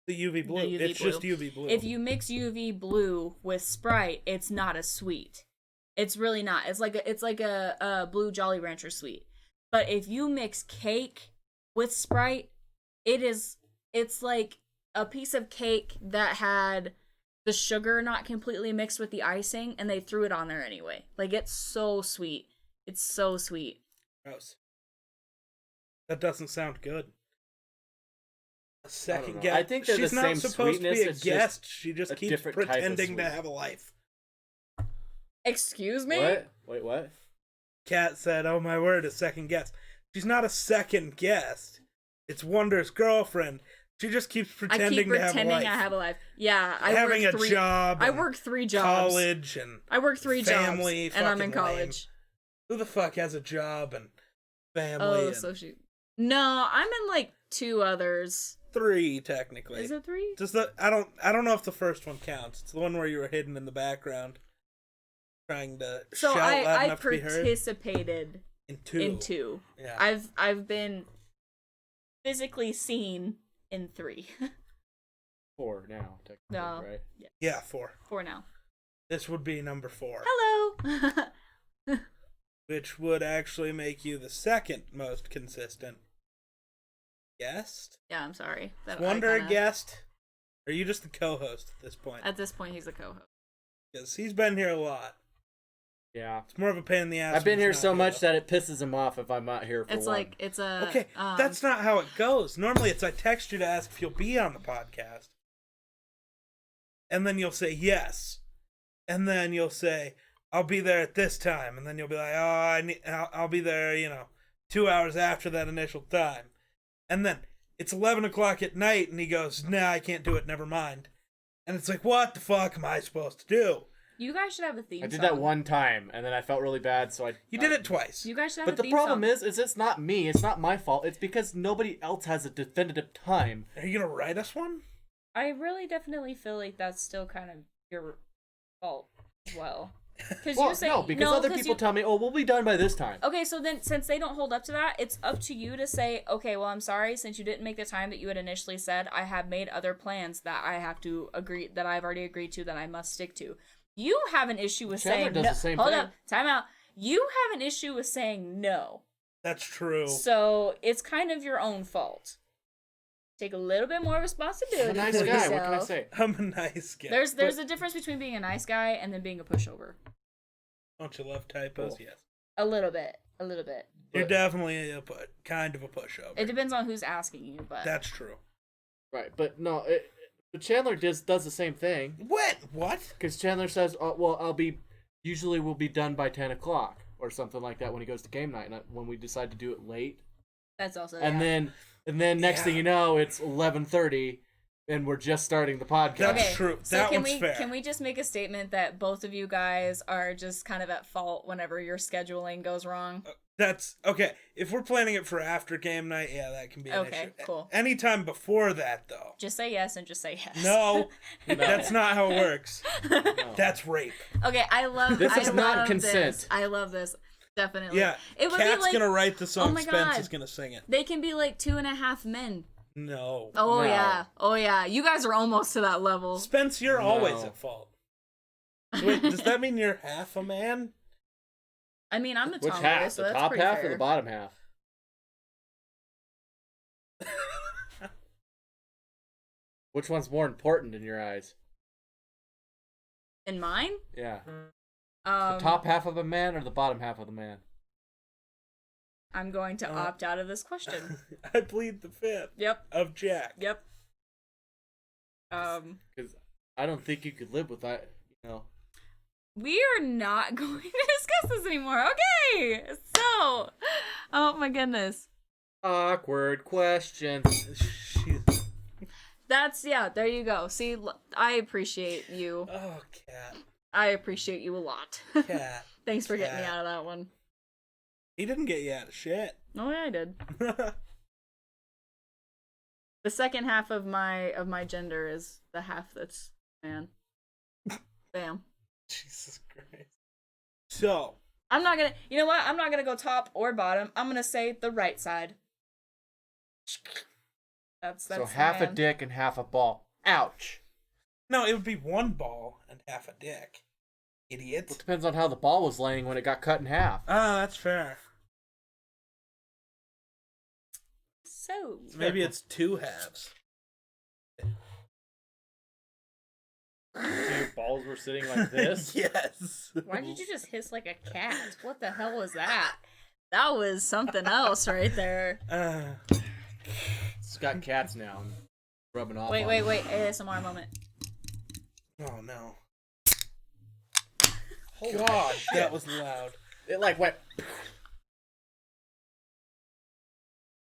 The UV blue. The UV it's blue. just UV blue. If you mix UV blue with Sprite, it's not as sweet. It's really not. It's like a blue Jolly Rancher sweet. But if you mix cake with Sprite, it's like a piece of cake that had the sugar not completely mixed with the icing, and they threw it on there anyway. Like, it's so sweet. It's so sweet. Gross. That doesn't sound good. A second I guest. think they're She's the not same supposed to be sweetness, a it's just guest. She just a keeps different type of pretending to sweet. have a life. Excuse me? What? Wait, what? Kat said, "Oh my word, a second guest." She's not a second guest. It's Wonder's girlfriend. She just keeps pretending I keep to have a pretending life. I have a life. Yeah, I Having work a job. I and work 3 jobs. college and I work 3 family, jobs, and I'm in fucking lame. college. Who the fuck has a job and family? Oh, and so she. No, I'm in like 2 others. 3 technically. Is it 3? Just the I don't know if the first one counts. It's the one where you were hidden in the background, trying to So shout loud I enough to be heard. participated In 2. in 2. Yeah. I've been physically seen in 3. 4 now, technically, No. right? Yeah, 4. 4 now. This would be number 4, Hello. which would actually make you the second most consistent guest. Yeah, I'm sorry. Is That Wonder I a kinda- guest? Or are you just the co-host at this point? At this point, he's a co-host. Because he's been here a lot. Yeah. It's more of a pain in the ass. I've been when here he's so not much though. that it pisses him off if I'm not here for It's one. like it's a Okay, that's not how it goes. Normally it's I text you to ask if you'll be on the podcast. And then you'll say yes. And then you'll say, I'll be there at this time. And then you'll be like, I'll be there, 2 hours after that initial time. And then it's 11 o'clock at night and he goes, nah, I can't do it, never mind. And it's like, what the fuck am I supposed to do? You guys should have a theme I did song. that one time, and then I felt really bad, so I... You did it twice. You guys should have But a the theme problem song. is it's not me. It's not my fault. It's because nobody else has a definitive time. Are you going to write us one? I really definitely feel like that's still kind of your fault as well. Because Well, you say no, because other 'cause people you- tell me, oh, we'll be done by this time. Okay, so then since they don't hold up to that, it's up to you to say, okay, well, I'm sorry, since you didn't make the time that you had initially said, I have made other plans that I have to agree, that I've already agreed to, that I must stick to. You have an issue with Chandler saying does no. the same Hold thing. up, time out. You have an issue with saying no. That's true. So it's kind of your own fault. Take a little bit more I'm responsibility a nice for guy. yourself. What can I say? I'm a nice guy. There's a difference between being a nice guy and then being a pushover. Don't you love typos? Cool. Yes. A little bit. A little bit. You're But- definitely kind of a pushover. It depends on who's asking you, but That's true. Right, but no, but Chandler does the same thing. What? Because Chandler says, oh, well, usually we'll be done by 10 o'clock or something like that when he goes to game night, not when we decide to do it late. that's also And then next thing you know, it's 11:30 and we're just starting the podcast. That's true. So That can one's we fair. can we just make a statement that both of you guys are just kind of at fault whenever your scheduling goes wrong? That's okay. If we're planning it for after game night, yeah, that can be an Okay, issue. cool. Anytime before that, though. Just say yes and just say yes. No, that's not how it works. No. That's rape. Okay, I love This I is not love consent. This. I love this. Definitely. Yeah, It would Kat's be like gonna write the song. oh my Spence God. is gonna sing it. they can be like 2.5 men. No. Oh No. yeah. Oh yeah. You guys are almost to that level. Spence, you're always No. at fault. Wait, does that mean you're half a man? I mean, I'm the Which tomboy, half? so The that's top pretty half fair. or the bottom half? Which one's more important in your eyes? In mine? Yeah. The Um, top half of a man or the bottom half of the man? I'm going to opt out of this question. I plead the fifth Yep. of Jack. Yep. Because I don't think you could live with that, We are not going to discuss this anymore. Okay. So, oh my goodness. Awkward question. She's... There you go. See, I appreciate you. Oh, Cat. I appreciate you a lot. Cat. Thanks for getting me Cat. out of that one. He didn't get you out of shit. Oh yeah, I did. The second half of my gender is the half that's man. Bam. Jesus Christ. So. I'm not gonna. You know what? I'm not gonna go top or bottom. I'm gonna say the right side. That's so half a man. dick and half a ball. Ouch. No, it would be one ball and half a dick. Idiot. Well, it depends on how the ball was laying when it got cut in half. Ah, that's fair. So Maybe it's two halves. So your balls were sitting like this? Yes. why did you just hiss like a cat? What the hell was that? That was something else right there. It's got cats now. And rubbing off. Wait, on wait, them. wait. ASMR moment. Oh no. Holy God, shit. that was loud. It like went.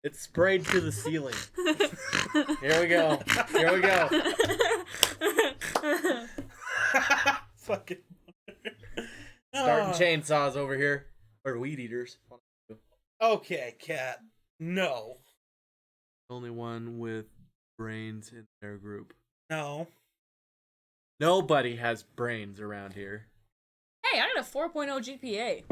It sprayed to the ceiling. Here we go. Here we go. Fucking. Starting chainsaws over here. Or weed eaters. Okay, cat. No. Only one with brains in their group. No. Nobody has brains around here. Hey, I got a 4.0 GPA.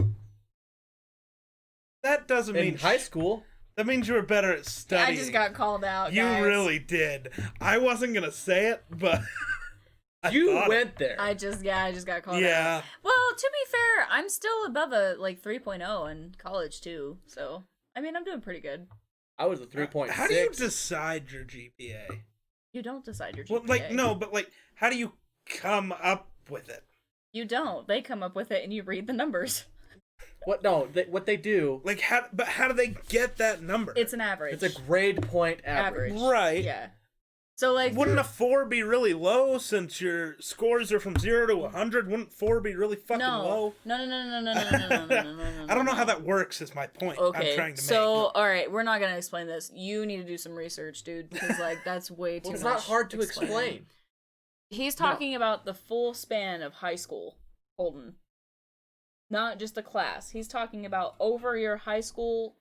That doesn't mean In high school. That means you were better at studying. I just got called out. You guys. really did. I wasn't gonna say it, but You thought went there. I just got called out. Yeah. Well, to be fair, I'm still above a 3.0 in college too. So, I mean, I'm doing pretty good. I was a 3.6. How do you decide your GPA? You don't decide your GPA. Well, no, but how do you come up with it? You don't. They come up with it and you read the numbers. What? No, what they do. How do they get that number? It's an average. It's a grade point average. Right. Yeah. So wouldn't a 4 be really low since your scores are from 0 to 100? Wouldn't 4 be really fucking low? No. I don't know how that works. Is my point. Okay. I'm trying to make. So, all right, we're not gonna explain this. You need to do some research, dude, because that's way too much. It's not hard to explain. He's talking about the full span of high school, Holden. Not just the class. He's talking about over your high school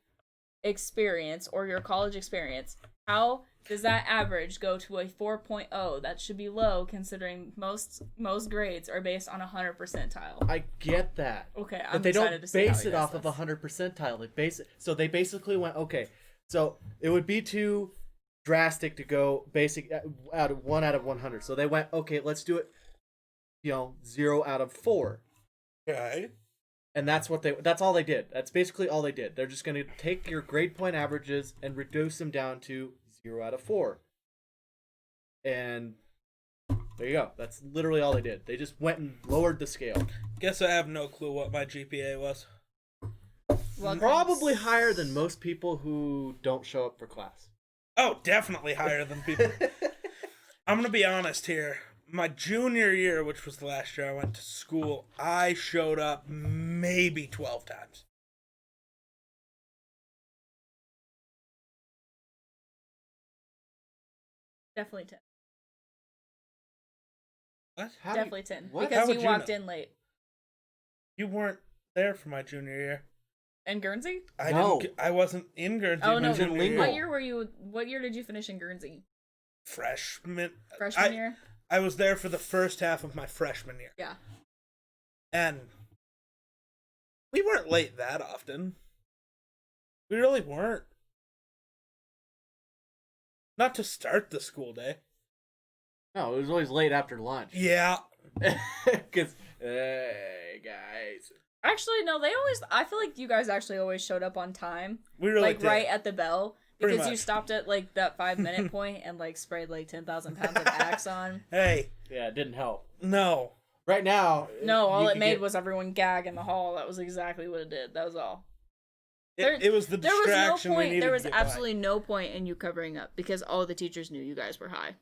experience or your college experience. How does that average go to a 4.0? That should be low considering most grades are based on 100 percentile. I get that. Okay, I'm but they excited don't to see how base he it does off this. of 100 percentile. They basically went, okay, so it would be too drastic to go basic out of 1 out of 100. So they went, okay, let's do it, 0 out of 4. Okay. And that's all they did. That's basically all they did. They're just going to take your grade point averages and reduce them down to 0 out of 4. And there you go. That's literally all they did. They just went and lowered the scale. Guess I have no clue what my GPA was. Well, Probably higher than most people who don't show up for class. Oh, definitely higher than people. I'm gonna be honest here. My junior year, which was the last year I went to school, I showed up maybe 12 times. Definitely 10. What? Definitely 10. what? How Because would you you walked know? in late. You weren't there for my junior year. And Guernsey? No. I wasn't in Guernsey. Oh my no. junior Lingle. What year did you finish in Guernsey? Freshman. Freshman year? I was there for the first half of my freshman year. Yeah. And we weren't late that often. We really weren't. Not to start the school day. No, it was always late after lunch. Yeah. Because, hey, guys. Actually, no, I feel like you guys actually always showed up on time. We really did. Right at the bell. Pretty Because you much. stopped at that 5-minute point and sprayed 10,000 pounds of Axe on. Hey, Yeah, it didn't help. no. Right now... No, all you it could made get- was everyone gag in the hall. That was exactly what it did. That was all. It was the There was no distraction we point. needed There was to get by. absolutely no point in you covering up because all the teachers knew you guys were high.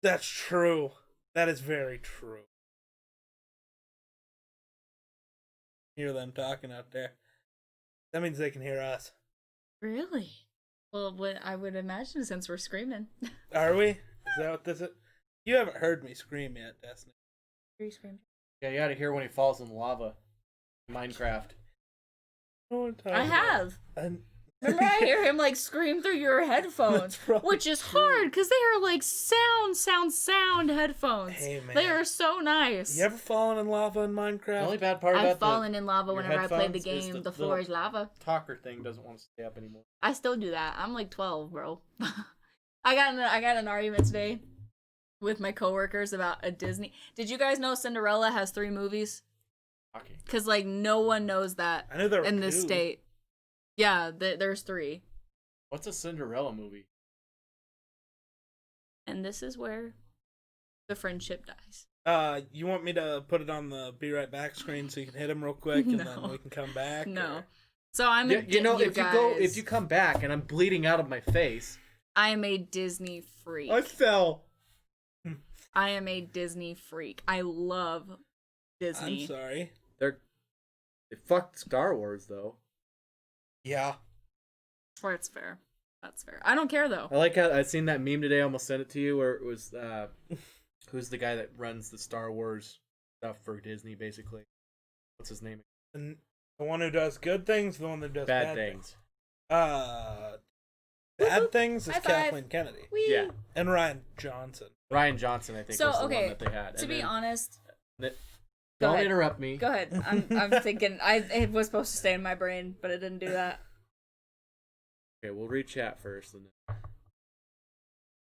That's true. That is very true. Hear them talking out there. That means they can hear us. Really? Well, what I would imagine since we're screaming. Are we? Is that what this is? You haven't heard me scream yet, Destiny. You scream. Yeah, you gotta hear when he falls in lava. Minecraft. I have. And Remember, I hear him like scream through your headphones, which is hard because they are like sound headphones. Hey, man. They are so nice. You ever fallen in lava in Minecraft? The only bad part I've about fallen in lava your whenever I played the headphones is game. the The floor is little- lava. talker thing doesn't want to stay up anymore. I still do that. I'm like 12, bro. I got an argument today with my coworkers about a Disney. Did you guys know Cinderella has 3 movies? Okay. Because like no one knows that I knew there were in this 2. state. Yeah, there's 3. What's a Cinderella movie? And this is where the friendship dies. You want me to put it on the be right back screen so you can hit him real quick and No. then we can come back? No. or- So I'm a You know, you if you come back and I'm bleeding out of my face, I am a Disney freak. I fell. I am a Disney freak. I love Disney. I'm sorry. they fucked Star Wars though. Yeah. That's fair. That's fair. I don't care though. I like how I seen that meme today. I almost sent it to you, where it was who's the guy that runs the Star Wars stuff for Disney, basically. What's his name? And the one who does good things, the one that does Bad things. Bad Whoop, things is high five. Kathleen Kennedy Whee! Yeah. and Ryan Johnson. Ryan Johnson, I think, So, was the okay, one that they had. To And be then- honest, Go don't ahead. interrupt me. go ahead. I'm thinking it was supposed to stay in my brain, but it didn't do that. Okay, we'll read chat first. And then...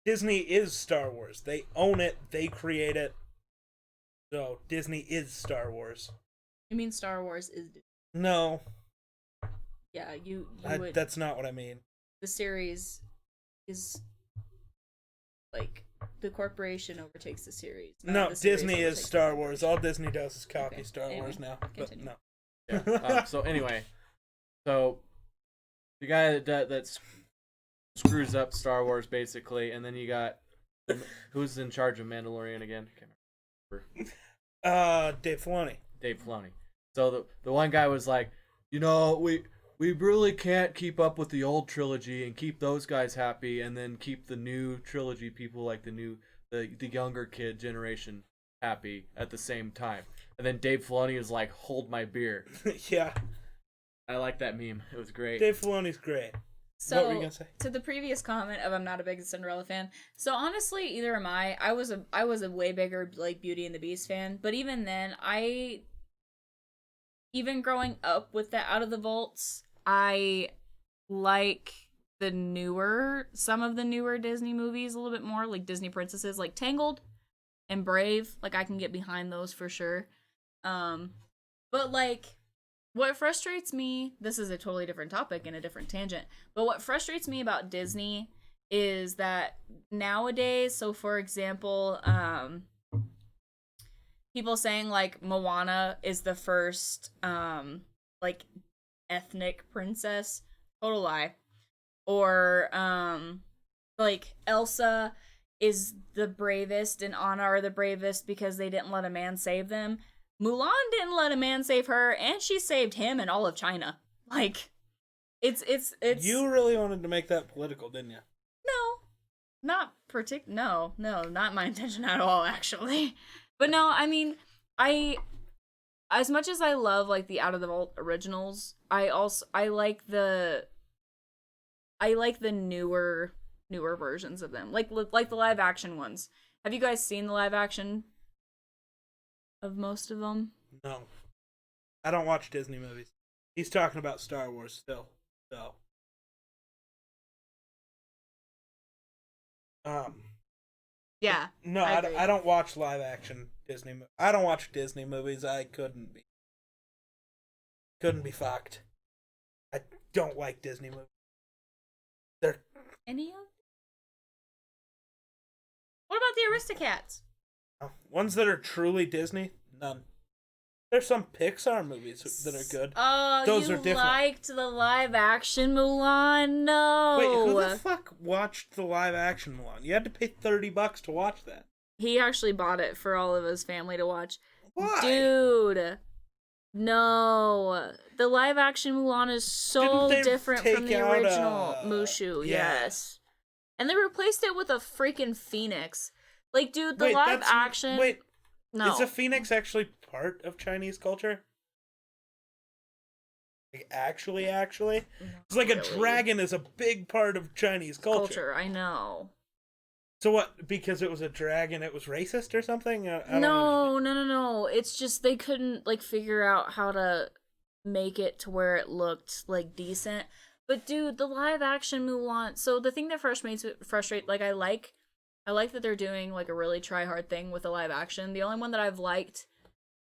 Disney is Star Wars. They own it. They create it. So Disney is Star Wars. You mean Star Wars is No, yeah, you would that's not what I mean. the series is like the corporation overtakes the series. not No, the series Disney is overtakes the Star Wars. corporation. All Disney does is copy Okay, Star anyway, Wars now. But continue. no. Yeah. So anyway, so the guy that screws up Star Wars basically, and then you got who's in charge of Mandalorian again? I can't remember. Dave Filoni. Dave Filoni. So the one guy was like, you know, we really can't keep up with the old trilogy and keep those guys happy, and then keep the new trilogy people like the younger kid generation happy at the same time. And then Dave Filoni was like, hold my beer. Yeah, I like that meme. It was great. Dave Filoni's great. So What were you gonna say? to the previous comment of I'm not a big Cinderella fan. So honestly, either am I. I was a way bigger like Beauty and the Beast fan, but even then, even growing up with the Out of the Vaults, I like some of the newer Disney movies a little bit more, like Disney princesses, like Tangled and Brave. Like I can get behind those for sure. But like what frustrates me, this is a totally different topic and a different tangent, but what frustrates me about Disney is that nowadays, so for example, people saying like Moana is the first like ethnic princess, total lie. Or like Elsa is the bravest and Anna are the bravest because they didn't let a man save them. Mulan didn't let a man save her, and she saved him and all of China. Like, it's. You really wanted to make that political, didn't you? No, not my intention at all, actually. But no, I mean, as much as I love like the Out of the Vault originals, I like the newer versions of them, like the live action ones. Have you guys seen the live action of most of them? No. I don't watch Disney movies. He's talking about Star Wars still. So. Yeah. No, I agree. I don't watch live action Disney movies. I don't watch Disney movies. I couldn't be fucked. I don't like Disney movies. They're Any of? What about the Aristocats? ones that are truly Disney. None. There's some Pixar movies that are good. Oh, Those you are different. liked the live action Mulan? No. Wait, who the fuck watched the live action Mulan? You had to pay $30 to watch that. He actually bought it for all of his family to watch. Why? Dude. No. The live action Mulan is so Didn't they different from take the out, original Mushu. yeah. Yes. And they replaced it with a freaking phoenix. Like, dude, the Wait, live that's- action. Wait, no. is a phoenix actually part of Chinese culture? Like, actually, it's like a Really. dragon is a big part of Chinese culture. I know. So what? Because it was a dragon, it was racist or something? I don't No. It's just they couldn't like figure out how to make it to where it looked like decent. But dude, the live action Mulan. So the thing that like I like that they're doing like a really try hard thing with the live action. The only one that I've liked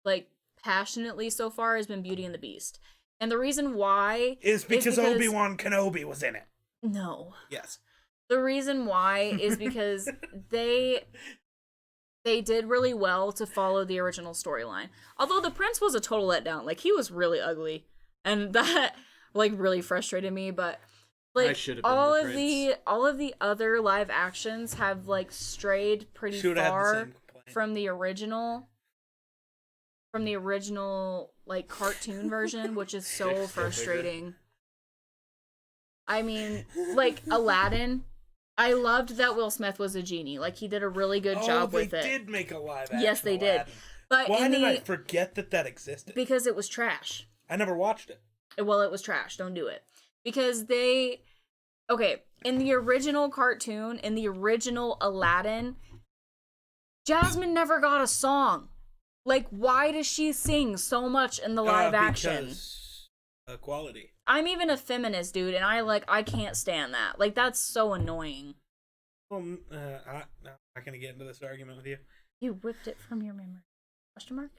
like passionately so far has been Beauty and the Beast. And the reason why is because Obi-Wan Kenobi was in it. No. Yes. The reason why is because they did really well to follow the original storyline. Although the prince was a total letdown. Like, he was really ugly. And that, like, really frustrated me. But, I like, should have been all the of the other live actions have, like, strayed pretty far from the original. From the original, like, cartoon version, which is so frustrating. I mean, like, Aladdin... I loved that Will Smith was a genie. Like, he did a really good job with it. They did make a live action. Yes, they did. But why did I forget that existed? Because it was trash. I never watched it. Well, it was trash. Don't do it. Because in the original cartoon, in the original Aladdin, Jasmine never got a song. Like, why does she sing so much in the live action? Because equality. I'm even a feminist, dude, and I can't stand that. Like, that's so annoying. Well, I'm not gonna get into this argument with you. You whipped it from your memory. Question mark?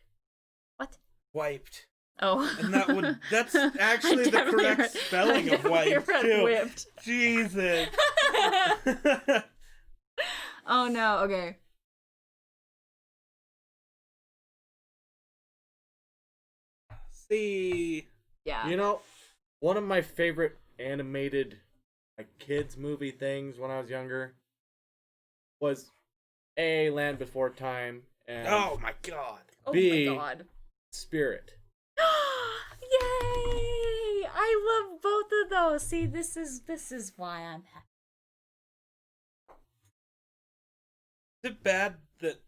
What? Wiped. Oh. And that's actually the correct spelling of wiped, too. Whipped. Jesus. Oh, no. Okay. See. Yeah. You know, one of my favorite animated like kids movie things when I was younger was A, Land Before Time, and Oh my god. B, Oh my god. Spirit. Yay! I love both of those. See, this is why I'm happy. Is it bad that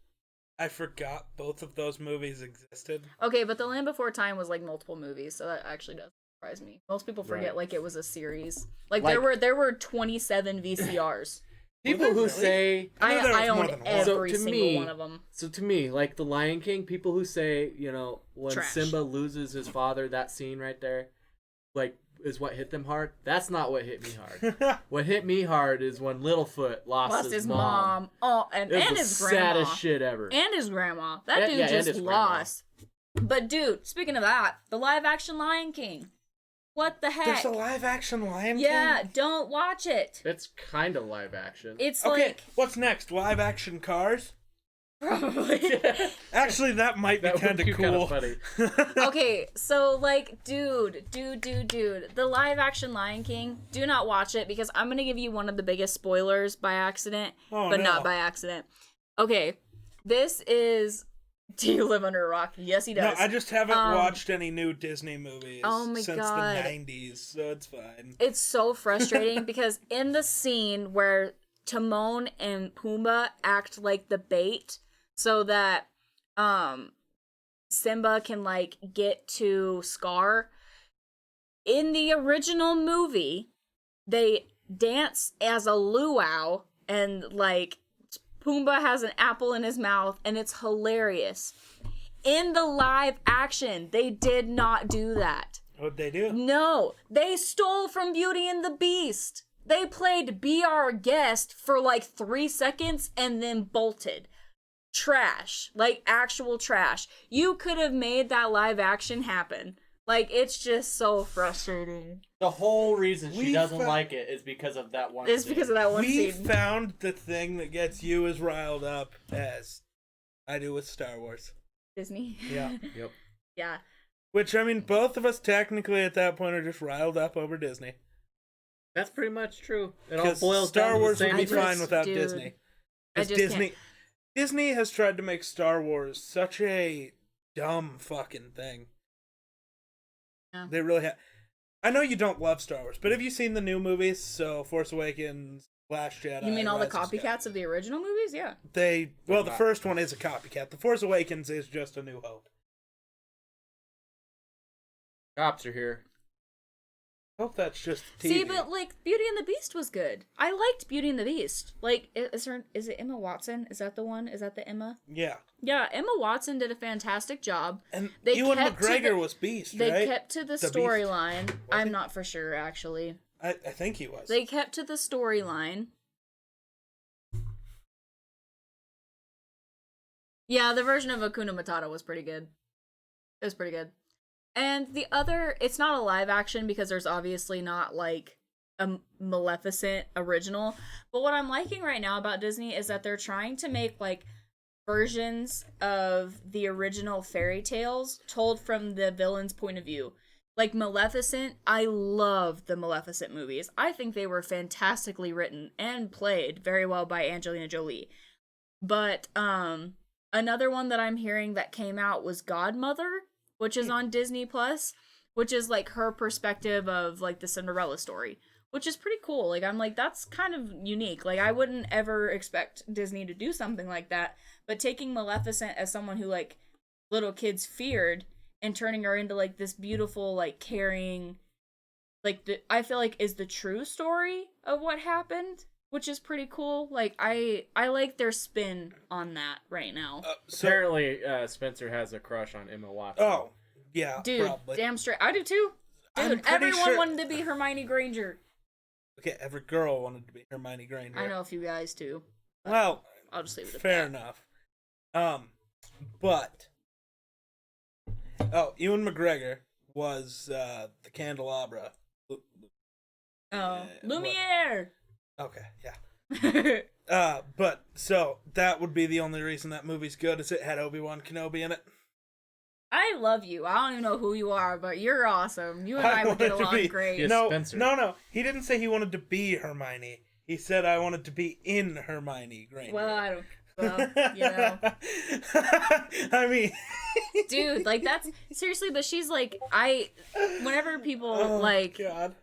I forgot both of those movies existed? Okay, but The Land Before Time was like multiple movies, so that actually does surprise me. Most people forget Right. like it was a series. Like Like- there were 27 VCRs. People who say I know there was I more own than one. every So to single me- one of them. so to me, like the Lion King, people who say, you know, when Trash. Simba loses his father, that scene right there, like is what hit them hard. That's not what hit me hard. What hit me hard is when Littlefoot lost his mom. Oh, and It was the his grandma. saddest shit ever. And his grandma. That Yeah, dude yeah, and just his grandma. lost. But dude, speaking of that, the live action Lion King. What the heck? There's a live action Lion Yeah, King? don't watch it. It's kind of live action. It's Okay, like what's next? Live action Cars? probably. Actually, that might be That would kind of be kinda cool. funny. Okay, so like, dude, the live action Lion King. Do not watch it because I'm gonna give you one of the biggest spoilers by accident, Oh, but no. not by accident. Okay, this is. Do you live under a rock? Yes, he No, does. I just haven't watched any new Disney movies Oh my since God. the 90s, so it's fine. It's so frustrating because in the scene where Timon and Pumbaa act like the bait so that Simba can like get to Scar, in the original movie they dance as a luau and like Pumbaa has an apple in his mouth and it's hilarious. In the live action, they did not do that. What'd they do? No, they stole from Beauty and the Beast. They played Be Our Guest for like 3 seconds and then bolted. Trash. Like actual trash. You could have made that live action happen. Like, it's just so frustrating. The whole reason she We doesn't fa- like it is because of that one. It's scene. because of that one We scene. found the thing that gets you as riled up as I do with Star Wars. Disney. Yeah. Yep. Yeah. Which, I mean, both of us technically at that point are just riled up over Disney. That's pretty much true. It all Because boils Star down Wars to the would same be I thing. fine without dude, Disney. I Because just Disney, Disney has tried to make Star Wars such a dumb fucking thing. Yeah. They really have. I know you don't love Star Wars, but have you seen the new movies? So Force Awakens, Last Jedi. You mean all the Rise of Skywalker? copycats of the original movies? Yeah. The first one is a copycat. The Force Awakens is just A New Hope. Cops are here. hope that's just TV. See, but like Beauty and the Beast was good. I liked Beauty and the Beast. Like, is it Emma Watson? Is that the one? Is that the Emma? Yeah. Yeah, Emma Watson did a fantastic job. And They Ewan kept to McGregor the- was Beast, They right? kept to the Beast. storyline. I'm he? not for sure, actually. I think he was. They kept to the storyline. Yeah, the version of Hakuna Matata was pretty good. It was pretty good. And the other, it's not a live action because there's obviously not like a Maleficent original. But what I'm liking right now about Disney is that they're trying to make like versions of the original fairy tales told from the villain's point of view. Like Maleficent, I love the Maleficent movies. I think they were fantastically written and played very well by Angelina Jolie. But another one that I'm hearing that came out was Godmother, which is on Disney Plus, which is like her perspective of like the Cinderella story, which is pretty cool. Like I'm like, that's kind of unique. Like I wouldn't ever expect Disney to do something like that, but taking Maleficent as someone who like little kids feared and turning her into like this beautiful, like caring, like I feel like is the true story of what happened, which is pretty cool. Like I like their spin on that right now. Apparently, Spencer has a crush on Emma Watson. Oh, yeah, Dude, probably. damn straight. I do too. I'm Dude, pretty everyone sure- wanted to be Hermione Granger. Okay, every girl wanted to be Hermione Granger. I know a few guys too. Well, I'll just leave it at fair that. enough. But Ewan McGregor was the candelabra. Oh, what? Lumiere. Okay, yeah. But so that would be the only reason that movie's good is it had Obi-Wan Kenobi in it. I love you. I don't even know who you are, but you're awesome. You and I would get wanted to along be- great. Yes. No, Spencer. no. He didn't say he wanted to be Hermione. He said I wanted to be in Hermione Granger. Well, I don't. Well, you know, I mean, dude, like that's seriously. But she's like, whenever people oh, like God.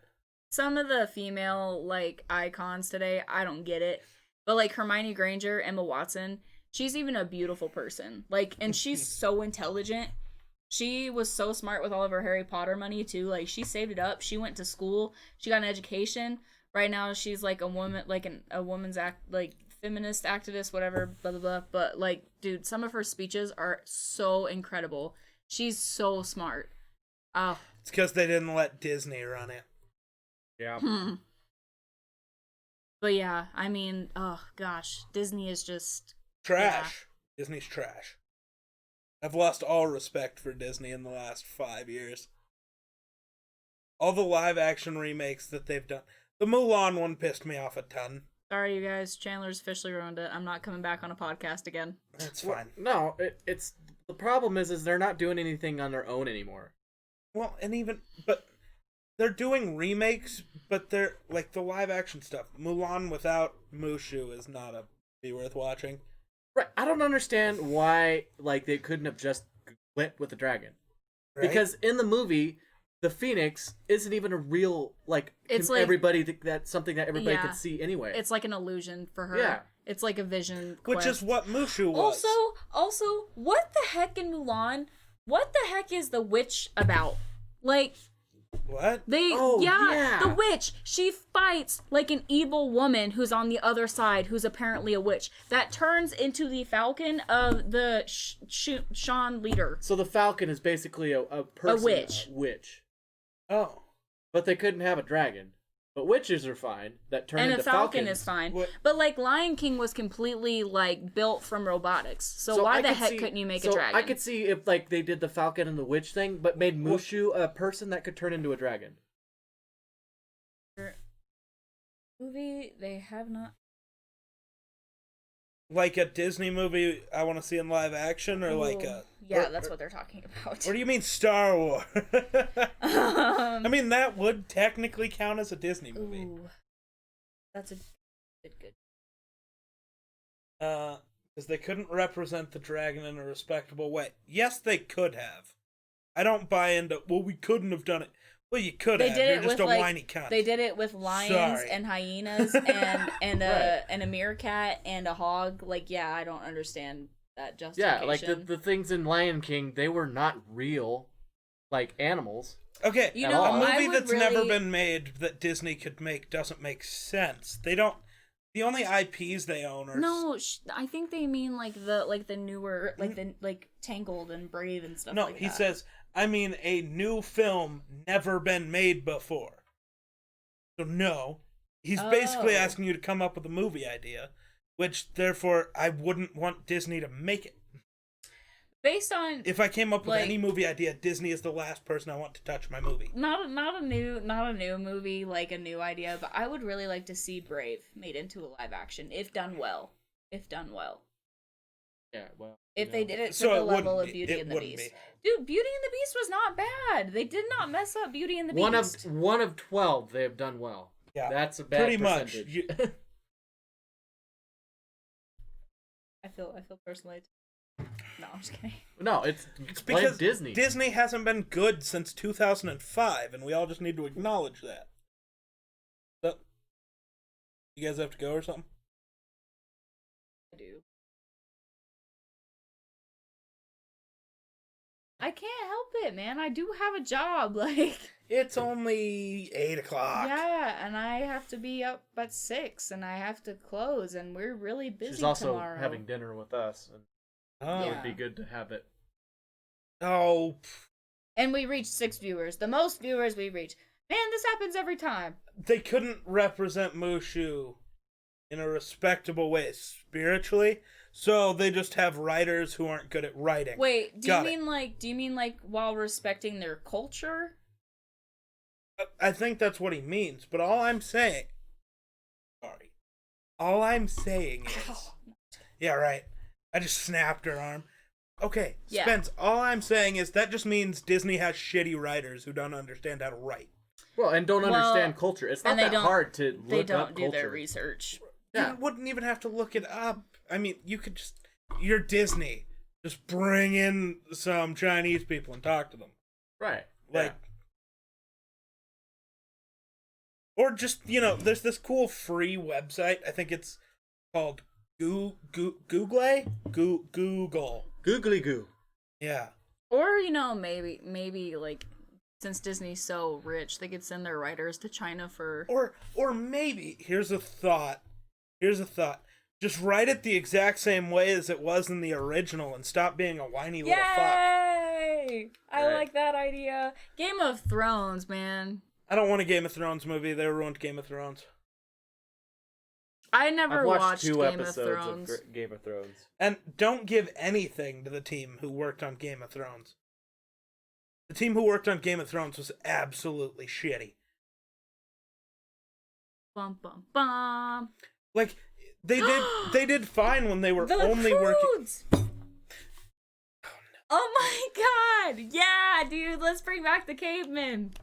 some of the female like icons today, I don't get it. But like Hermione Granger, Emma Watson, she's even a beautiful person. Like, and she's so intelligent. She was so smart with all of her Harry Potter money too. Like, she saved it up. She went to school. She got an education. Right now, she's like a woman, like a woman's feminist activist, whatever, blah blah blah. But like, dude, some of her speeches are so incredible. She's so smart. Oh, It's because they didn't let Disney run it. Yeah. But yeah, I mean, oh gosh, Disney is just Trash. Disney's trash. I've lost all respect for Disney in the last 5 years. All the live action remakes that they've done. The Mulan one pissed me off a ton. sorry, you guys. Chandler's officially ruined it. I'm not coming back on a podcast again. That's fine. No, it's the problem is they're not doing anything on their own anymore. Well, but they're doing remakes, but they're like the live action stuff. Mulan without Mushu is not a be worth watching. Right. I don't understand why like they couldn't have just went with the dragon. Right? Because in the movie, the Phoenix isn't even a real It's like- everybody that's something that everybody Yeah. could see anyway. It's like an illusion for her. Yeah. It's like a vision which quest. is what Mushu was. Also, what the heck in Mulan? What the heck is the witch about? Like, What? Yeah. the witch. She fights like an evil woman who's on the other side, who's apparently a witch. That turns into the Falcon of the Shan leader. So the Falcon is basically a person, witch. Witch. Oh. But they couldn't have a dragon. But witches are fine. That turn And into a falcon falcons. is fine. What- But like Lion King was completely like built from robotics. So why I the could heck see- couldn't you make so a dragon? I could see if like they did the Falcon and the witch thing, but made Mushu a person that could turn into a dragon. Movie they have not. Like a Disney movie I want to see in live action, or like Ooh. a... Yeah, or- that's what they're talking about. Or do you mean Star Wars? I Um, mean, that would technically count as a Disney movie. ooh, that's a good. Because they couldn't represent the dragon in a respectable way. Yes, they could have. I don't buy into, well, we couldn't have done it. Well, you could They have. did You're it just with a like whiny cunt. they did it with lions Sorry. and hyenas and a meerkat and a hog. Like, yeah, I don't understand that Yeah, justification. like the things in Lion King, they were not real. like animals. Okay, You At know, all. a I movie would that's really... never been made that Disney could make doesn't make sense. They don't. The only IPs they own are No, I think they mean like the newer like Tangled and Brave and stuff. no. Like He that. says, I mean, a new film never been made before. So no, he's basically Oh. asking you to come up with a movie idea, which therefore I wouldn't want Disney to make it. Based on If I came up with Like- any movie idea, Disney is the last person I want to touch my movie. not a new movie, like a new idea, but I would really like to see Brave made into a live action if done well. If done well. Yeah, well. If they did it to So the it level wouldn't of be- Beauty it and the wouldn't Beast. be. Dude, Beauty and the Beast was not bad. They did not mess up Beauty and the Beast. One of 12 they have done well. Yeah, That's a bad pretty much. percentage. I feel personally. No, I'm just kidding. No, it's because blame Disney. Disney hasn't been good since 2005, and we all just need to acknowledge that. So, you guys have to go or something? I do. I can't help it, man. I do have a job, like. It's only 8 o'clock. Yeah, and I have to be up at 6, and I have to close, and we're really busy She's also tomorrow. having dinner with us, and Oh. it Yeah. would be good to have it. Oh, And we reached 6 viewers. The most viewers we reach. Man, this happens every time. they couldn't represent Mushu in a respectable way spiritually, so they just have writers who aren't good at writing. Wait, do Got you it. mean like while respecting their culture? I think that's what he means, but all I'm saying... Sorry. All I'm saying is... Ow. Yeah, right. I just snapped her arm. Okay, Yeah. Spence, all I'm saying is that just means Disney has shitty writers who don't understand how to write. Well, and don't Well, understand culture. It's not and they that don't- hard to look They don't up do culture. their research. Yeah. You wouldn't even have to look it up. I mean, you could just... You're Disney. Just bring in some Chinese people and talk to them. Right. Like... Or just, there's this cool free website. I think it's called Google? Google. Googly goo. Yeah. Or, maybe like since Disney's so rich, they could send their writers to China for Or maybe, here's a thought. Just write it the exact same way as it was in the original and stop being a whiny little fuck. Yay! I Right. like that idea. Game of Thrones, man. I don't want a Game of Thrones movie. They ruined Game of Thrones. I never I've watched 2 Game of episodes Thrones. of Game of Thrones. And don't give anything to the team who worked on Game of Thrones. The team who worked on Game of Thrones was absolutely shitty. Bum bum bum. Like, they did fine when they were The only working. Croods! Oh my god! Yeah, dude, let's bring back the cavemen.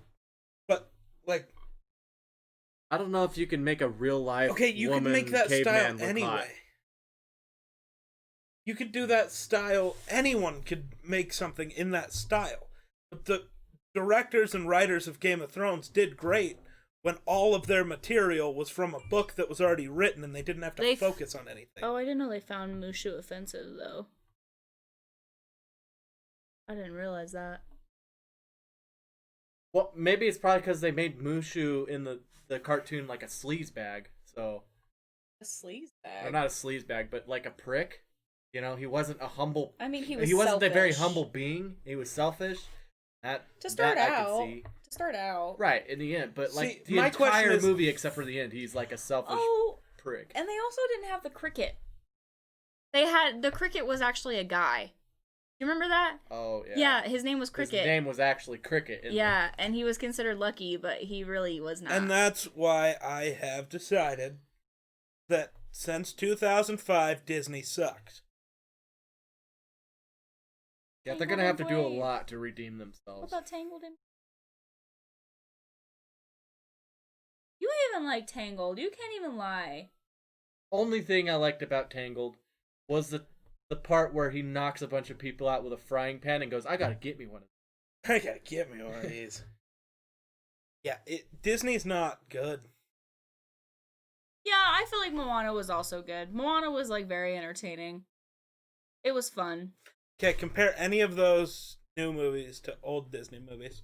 But, like, I don't know if you can make a real life okay, you could woman make that caveman style look anyway. hot. You could do that style. Anyone could make something in that style. But the directors and writers of Game of Thrones did great when all of their material was from a book that was already written and they didn't have to focus on anything. Oh, I didn't know they found Mushu offensive, though. I didn't realize that. Well, maybe it's probably because they made Mushu in the cartoon like a sleaze bag. So, A sleaze or bag. not a sleaze bag, but like a prick. He wasn't a humble. I mean, he wasn't a very selfish. humble being. He was selfish. That To start that I out. could see. To start out. Right in the end, but like See, the my question entire is- movie except for the end, he's like a selfish Oh, prick. and they also didn't have the cricket. The cricket was actually a guy. You remember that? Oh yeah. Yeah, his name was His Cricket. name was actually Cricket. In Yeah, and he was considered lucky, but he really was not. And that's why I have decided that since 2005, Disney sucked. Yeah, they're gonna have to do a lot to redeem What themselves. about Tangled? You even like Tangled. You can't even lie. Only thing I liked about Tangled was the part where he knocks a bunch of people out with a frying pan and goes, "I gotta get me one of these." I gotta get me one of these. Yeah, Disney's not good. Yeah, I feel like Moana was also good. Moana was like very entertaining. It was fun. Okay, compare any of those new movies to old Disney movies.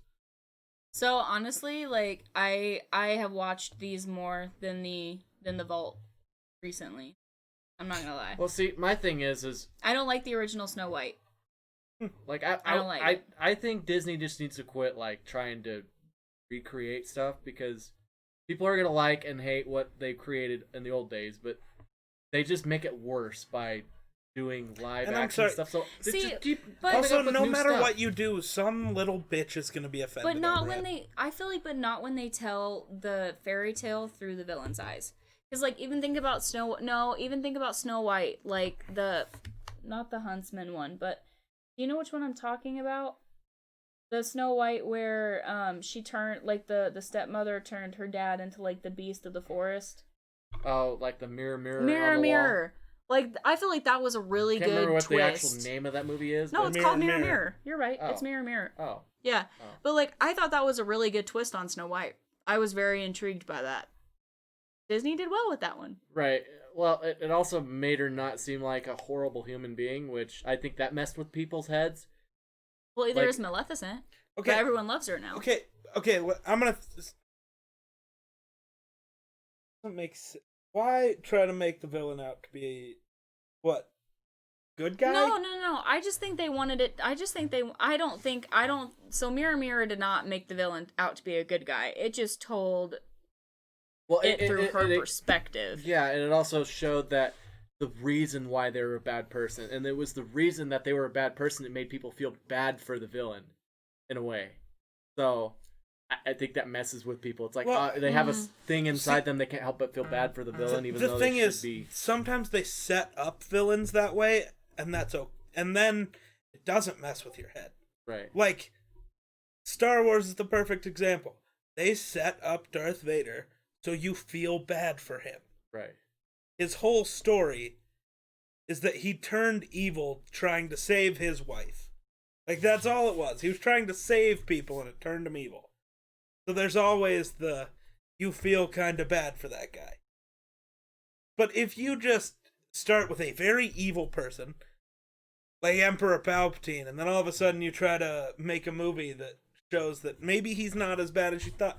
So honestly, like I have watched these more than the Vault recently. I'm not gonna lie. Well, see, my thing is I don't like the original Snow White. like I don't like it. I think Disney just needs to quit like trying to recreate stuff, because people are gonna like and hate what they created in the old days, but they just make it worse by doing live And I'm action sorry- stuff. So they See, just keep but- coming Also, up with no new matter stuff. what you do, some little bitch is gonna be offended. But not over when it. they. I feel like, but not when they tell the fairy tale through the villain's eyes. Because like even think about even think about Snow White, like not the Huntsman one, but do you know which one I'm talking about? The Snow White where she turned like the stepmother turned her dad into like the beast of the forest. Oh, like the mirror, Mirror, on the mirror. Like I feel like that was a really Can't good remember what twist. the actual name of that movie is. No, but- it's Mirror, called Mirror, Mirror. Mirror. You're right. Oh. It's Mirror, Mirror. Oh, Yeah, Oh. but like I thought that was a really good twist on Snow White. I was very intrigued by that. Disney did well with that one. right. Well, it also made her not seem like a horrible human being, which I think that messed with people's heads. Well, Like- there's Maleficent. Okay, But everyone loves her now. okay. I'm gonna. Doesn't make sense. Why try to make the villain out to be what? Good guy? No. I just think they wanted it. I don't. So Mirror, Mirror did not make the villain out to be a good guy. It just told Well, it through her perspective. Yeah, and it also showed that the reason why they were a bad person, and it was the reason that they were a bad person that made people feel bad for the villain, in a way. So I think that messes with people. It's like Well, they have a thing inside them, they can't help but feel bad for the villain, even The though thing they should is, be. sometimes they set up villains that way, and that's okay. And then it doesn't mess with your head. Right. Like, Star Wars is the perfect example. They set up Darth Vader so you feel bad for him. Right. His whole story is that he turned evil trying to save his wife. Like, that's all it was. He was trying to save people, and it turned him evil. So there's always you feel kind of bad for that guy. But if you just start with a very evil person, like Emperor Palpatine, and then all of a sudden you try to make a movie that shows that maybe he's not as bad as you thought,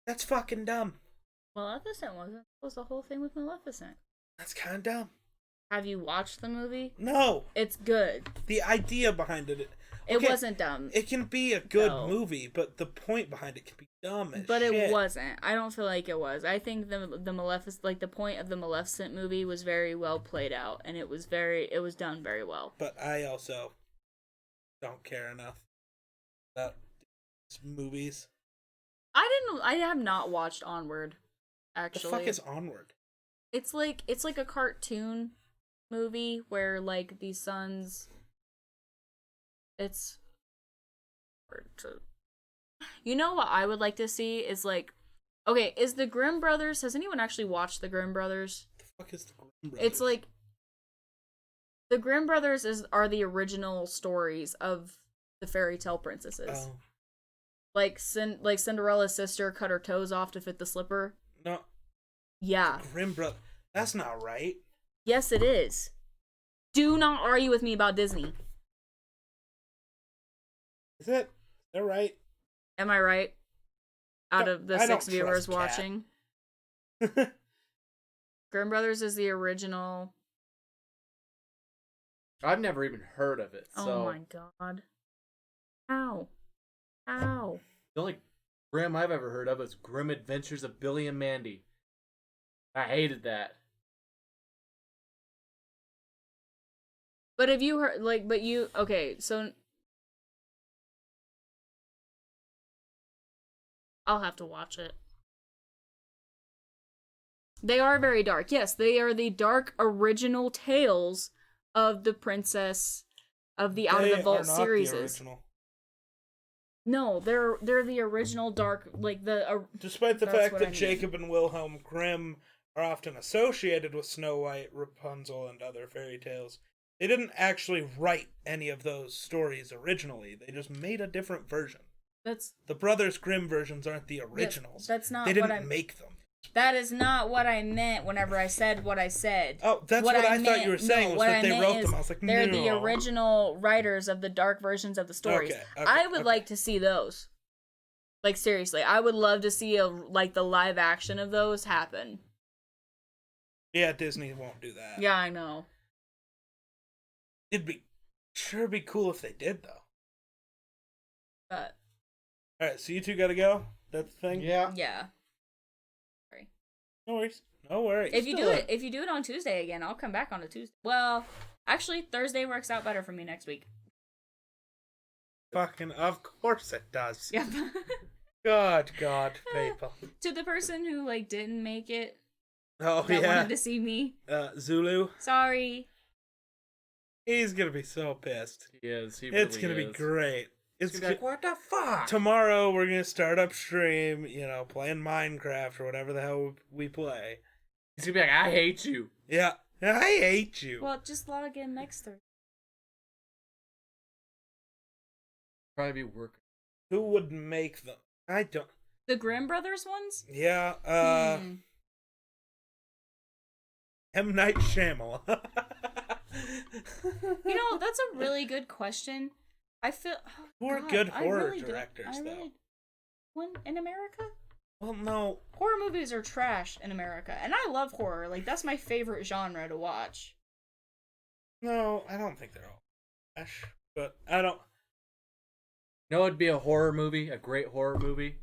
that's fucking dumb. Maleficent wasn't. That was the whole thing with Maleficent. That's kind of dumb. Have you watched the movie? No. It's good. The idea behind it... It okay, wasn't dumb. It can be a good No. movie, but the point behind it can be dumb as But shit. it wasn't. I don't feel like it was. I think the Maleficent, like the point of the Maleficent movie, was very well played out, and it was done very well. But I also don't care enough about these movies. I have not watched Onward. The Actually, fuck is Onward? it's like a cartoon movie where like the sons. It's hard to. You know what I would like to see is like, okay, is the Grimm Brothers? Has anyone actually watched the Grimm Brothers? The fuck is the Grimm Brothers? It's like the Grimm Brothers are the original stories of the fairy tale princesses. Oh, Like Cinderella's sister cut her toes off to fit the slipper. no, Yeah. Grimm Brothers. That's not right. Yes, it is. Do not argue with me about Disney. Is it? They're right. Am I right? Out No, of the I don't 6 viewers trust Kat. watching, Grimm Brothers is the original. I've never even heard of it. So Oh my god. How? How? the only Grimm I've ever heard of is Grim Adventures of Billy and Mandy. I hated that. But have you heard okay, so I'll have to watch it. They are very dark. Yes, they are the dark original tales of the princess of the Out of They the Vault are not series. the original. No, they're the original dark, like the Despite the That's fact what that I mean. Jacob and Wilhelm Grimm are often associated with Snow White, Rapunzel, and other fairy tales, they didn't actually write any of those stories originally. They just made a different version. that's The Brothers Grimm versions aren't the originals. that's not They what didn't I'm make them. That is not what I meant whenever I said what I said. Oh, that's what I thought you were saying, was what that I they meant wrote is them. I was like, they're no. the original writers of the dark versions of the stories. Okay, I would okay. like to see those. Like, seriously, I would love to see the live action of those happen. Yeah, Disney won't do that. Yeah, I know. It'd be cool if they did, though. But Alright, so you two gotta go? That's the thing? Yeah. yeah. No worries. No worries. If you do it on Tuesday again, I'll come back on a Tuesday. Well, actually Thursday works out better for me next week. Fucking, of course it does. Yep. God, people. To the person who didn't make it, Oh, that yeah. wanted to see me. Zulu. Sorry. He's gonna be so pissed. He is. He It's really gonna be is. great. It's He's gonna be like, what the fuck? Tomorrow we're gonna start up stream, playing Minecraft or whatever the hell we play. He's gonna be like, I hate you. Yeah, I hate you. Well, just log in next Thursday. Probably be working. Who would make them? I don't. The Grimm Brothers ones? Yeah, M. Night Shyamalan. That's a really good question. I feel Who are God, good I horror really directors, though? One in America? Well, no. Horror movies are trash in America, and I love horror. That's my favorite genre to watch. No, I don't think they're all trash. But I don't. You know, it'd be a horror movie, a great horror movie.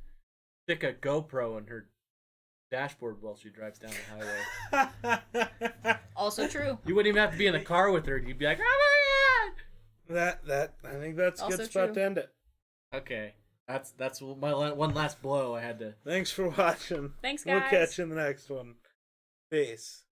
Stick a GoPro in her dashboard while she drives down the highway. Also true. You wouldn't even have to be in the car with her. You'd be like, oh my that I think that's a Also good spot true. to end it. god! Okay, that's my one last blow. I had to. Thanks for watching. Thanks, We'll guys. catch you in the next one. Peace.